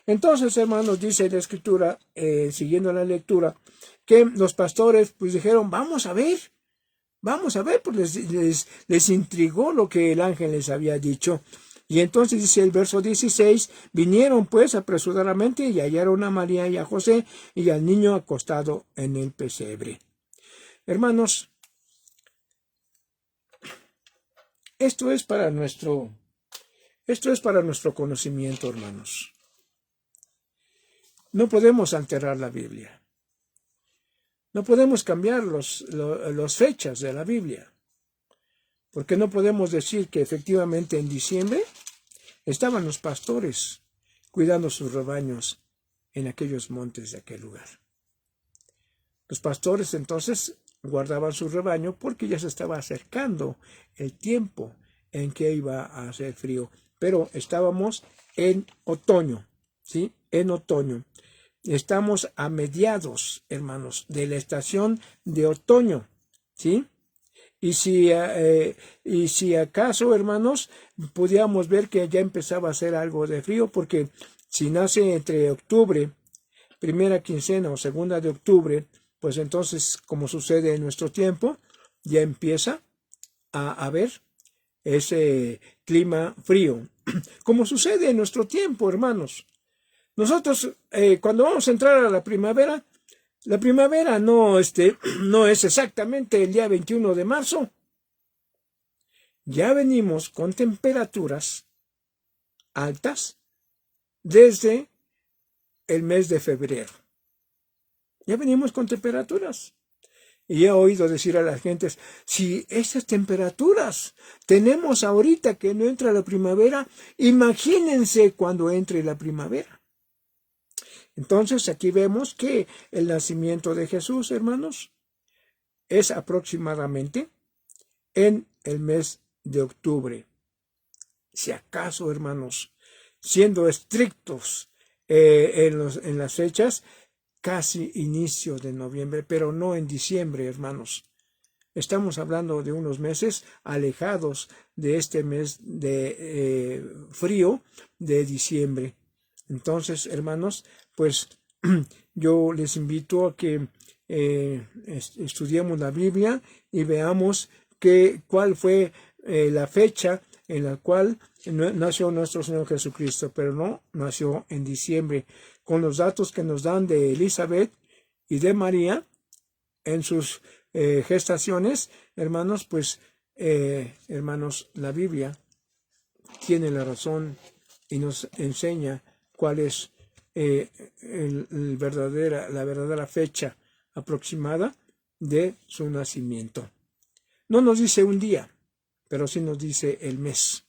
Entonces, hermanos, dice la Escritura, siguiendo la lectura, que los pastores pues dijeron, vamos a ver, pues les intrigó lo que el ángel les había dicho. Y entonces dice el verso 16, vinieron pues apresuradamente y hallaron a María y a José y al niño acostado en el pesebre. Hermanos, esto es para nuestro conocimiento, hermanos. No podemos alterar la Biblia. No podemos cambiar las fechas de la Biblia, porque no podemos decir que efectivamente en diciembre estaban los pastores cuidando sus rebaños en aquellos montes de aquel lugar. Los pastores entonces guardaban su rebaño porque ya se estaba acercando el tiempo en que iba a hacer frío. Pero estábamos en otoño, ¿sí? En otoño. Estamos a mediados, hermanos, de la estación de otoño, ¿sí? Y si acaso, hermanos, pudiéramos ver que ya empezaba a hacer algo de frío, porque si nace entre octubre, primera quincena o segunda de octubre, pues entonces, como sucede en nuestro tiempo, ya empieza a haber ese clima frío, como sucede en nuestro tiempo, hermanos. Nosotros, cuando vamos a entrar a la primavera no, no es exactamente el día 21 de marzo. Ya venimos con temperaturas altas desde el mes de febrero. Ya venimos con temperaturas. Y he oído decir a las gentes, si esas temperaturas tenemos ahorita que no entra la primavera, imagínense cuando entre la primavera. Entonces aquí vemos que el nacimiento de Jesús, hermanos, es aproximadamente en el mes de octubre. Si acaso, hermanos, siendo estrictos en las fechas, casi inicio de noviembre, pero no en diciembre, hermanos. Estamos hablando de unos meses alejados de este mes de frío de diciembre. Entonces, hermanos, pues yo les invito a que estudiemos la Biblia y veamos cuál fue la fecha en la cual nació nuestro Señor Jesucristo, pero no nació en diciembre. Con los datos que nos dan de Elizabeth y de María en sus gestaciones, hermanos, pues, hermanos, la Biblia tiene la razón y nos enseña cuál es la verdadera fecha aproximada de su nacimiento. No nos dice un día, pero sí nos dice el mes.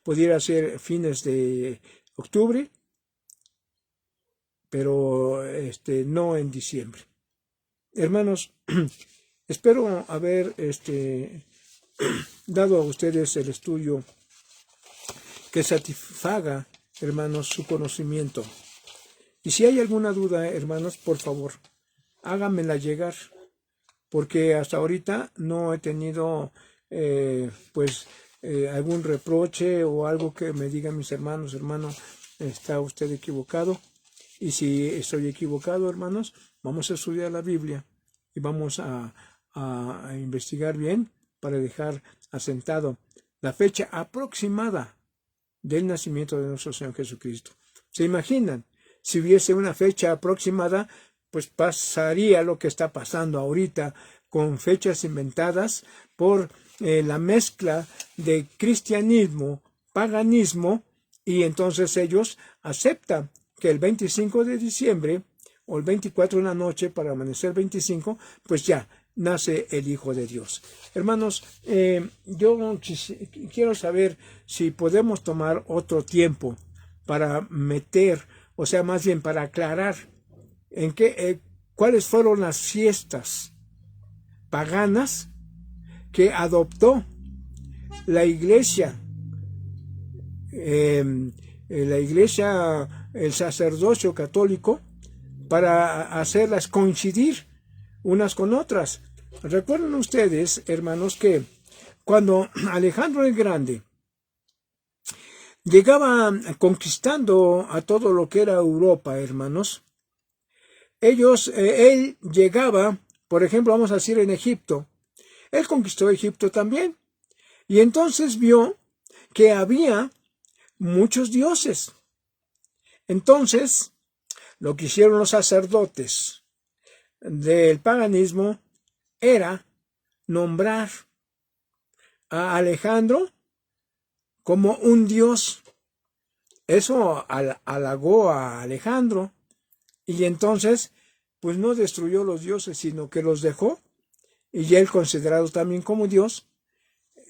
Pudiera ser fines de octubre, pero no en diciembre. Hermanos, espero haber dado a ustedes el estudio que satisfaga, hermanos, su conocimiento. Y si hay alguna duda, hermanos, por favor, háganmela llegar, porque hasta ahorita no he tenido, algún reproche o algo que me digan mis hermanos, hermano, está usted equivocado. Y si estoy equivocado, hermanos, vamos a estudiar la Biblia y vamos a investigar bien para dejar asentado la fecha aproximada del nacimiento de nuestro Señor Jesucristo. ¿Se imaginan? Si hubiese una fecha aproximada, pues pasaría lo que está pasando ahorita con fechas inventadas por la mezcla de cristianismo, paganismo, y entonces ellos aceptan que el 25 de diciembre o el 24 en la noche para amanecer 25, pues ya nace el Hijo de Dios. Hermanos, yo quiero saber si podemos tomar otro tiempo para meter, o sea, más bien para aclarar cuáles fueron las fiestas paganas que adoptó la iglesia, el sacerdocio católico, para hacerlas coincidir unas con otras. Recuerden ustedes, hermanos, que cuando Alejandro el Grande llegaba conquistando a todo lo que era Europa, hermanos, él llegaba, por ejemplo, vamos a decir en Egipto, él conquistó Egipto también, y entonces vio que había muchos dioses. Entonces, lo que hicieron los sacerdotes del paganismo era nombrar a Alejandro como un dios. Eso halagó a Alejandro, y entonces pues no destruyó los dioses, sino que los dejó, y él, considerado también como dios,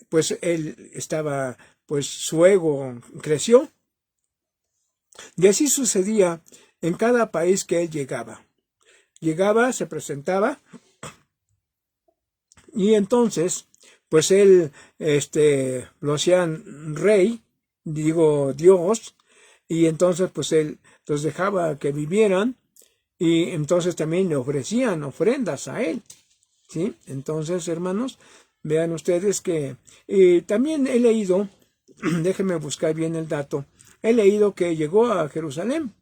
pues él estaba, pues su ego creció. Y así sucedía en cada país que él llegaba. Llegaba, se presentaba, y entonces, pues él, lo hacían rey, digo Dios, y entonces pues él los dejaba que vivieran, y entonces también le ofrecían ofrendas a él, ¿sí? Entonces, hermanos, vean ustedes que también he leído, déjenme buscar bien el dato, he leído que llegó a Jerusalén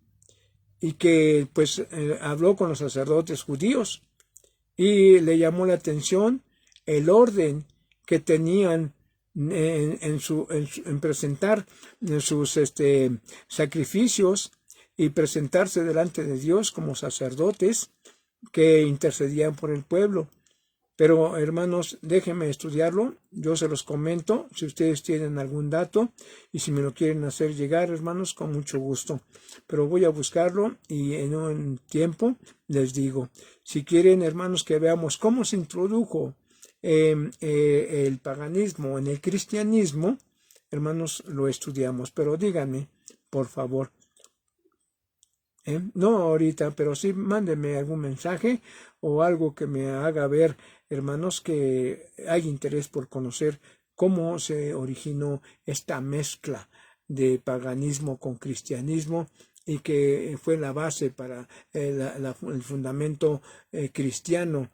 y que pues habló con los sacerdotes judíos y le llamó la atención el orden que tenían en presentar sus sacrificios y presentarse delante de Dios como sacerdotes que intercedían por el pueblo. Pero, hermanos, déjenme estudiarlo, yo se los comento, si ustedes tienen algún dato, y si me lo quieren hacer llegar, hermanos, con mucho gusto. Pero voy a buscarlo y en un tiempo les digo. Si quieren, hermanos, que veamos cómo se introdujo el paganismo en el cristianismo, hermanos, lo estudiamos. Pero díganme, por favor. No ahorita, pero sí mándenme algún mensaje o algo que me haga ver, hermanos, que hay interés por conocer cómo se originó esta mezcla de paganismo con cristianismo y que fue la base para el fundamento cristiano,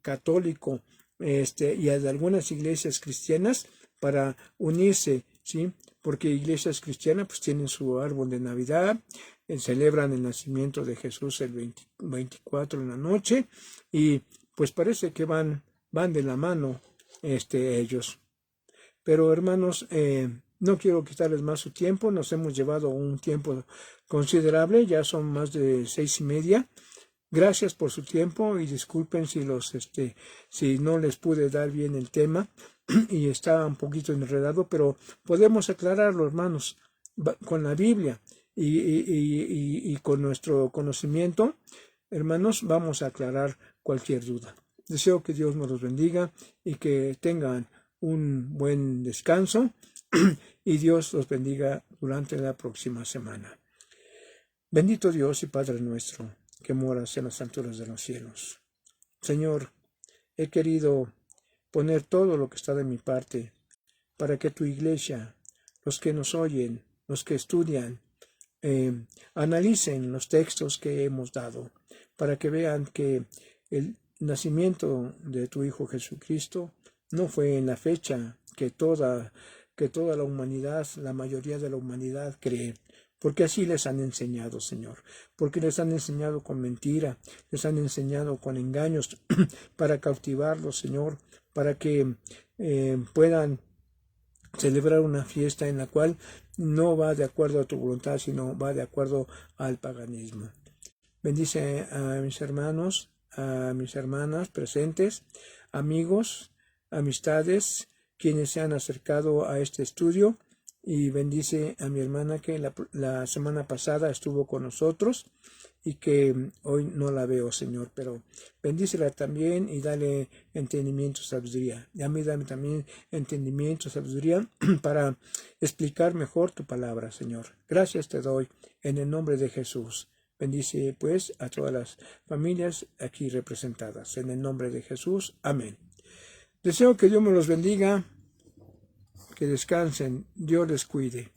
católico, y de algunas iglesias cristianas para unirse, ¿sí? Porque iglesias cristianas pues tienen su árbol de Navidad, celebran el nacimiento de Jesús el 24 en la noche y pues parece que van de la mano ellos. Pero hermanos, no quiero quitarles más su tiempo, nos hemos llevado un tiempo considerable, ya son más de 6:30. Gracias por su tiempo y disculpen si no les pude dar bien el tema y está un poquito enredado, pero podemos aclararlo, hermanos, con la Biblia y con nuestro conocimiento, hermanos, vamos a aclarar cualquier duda. Deseo que Dios nos los bendiga y que tengan un buen descanso y Dios los bendiga durante la próxima semana. Bendito Dios y Padre nuestro, que moras en las alturas de los cielos. Señor, he querido poner todo lo que está de mi parte para que tu iglesia, los que nos oyen, los que estudian, analicen los textos que hemos dado, para que vean que el nacimiento de tu Hijo Jesucristo no fue en la fecha que toda la humanidad, la mayoría de la humanidad cree, porque así les han enseñado, Señor, porque les han enseñado con mentira, les han enseñado con engaños para cautivarlos, Señor, para que puedan celebrar una fiesta en la cual no va de acuerdo a tu voluntad, sino va de acuerdo al paganismo. Bendice a mis hermanos, a mis hermanas presentes, amigos, amistades, quienes se han acercado a este estudio, y bendice a mi hermana que la semana pasada estuvo con nosotros y que hoy no la veo, Señor, pero bendícela también y dale entendimiento, sabiduría. Y a mí dame también entendimiento, sabiduría para explicar mejor tu palabra, Señor. Gracias te doy en el nombre de Jesús. Bendice pues a todas las familias aquí representadas. En el nombre de Jesús. Amén. Deseo que Dios me los bendiga, que descansen, Dios les cuide.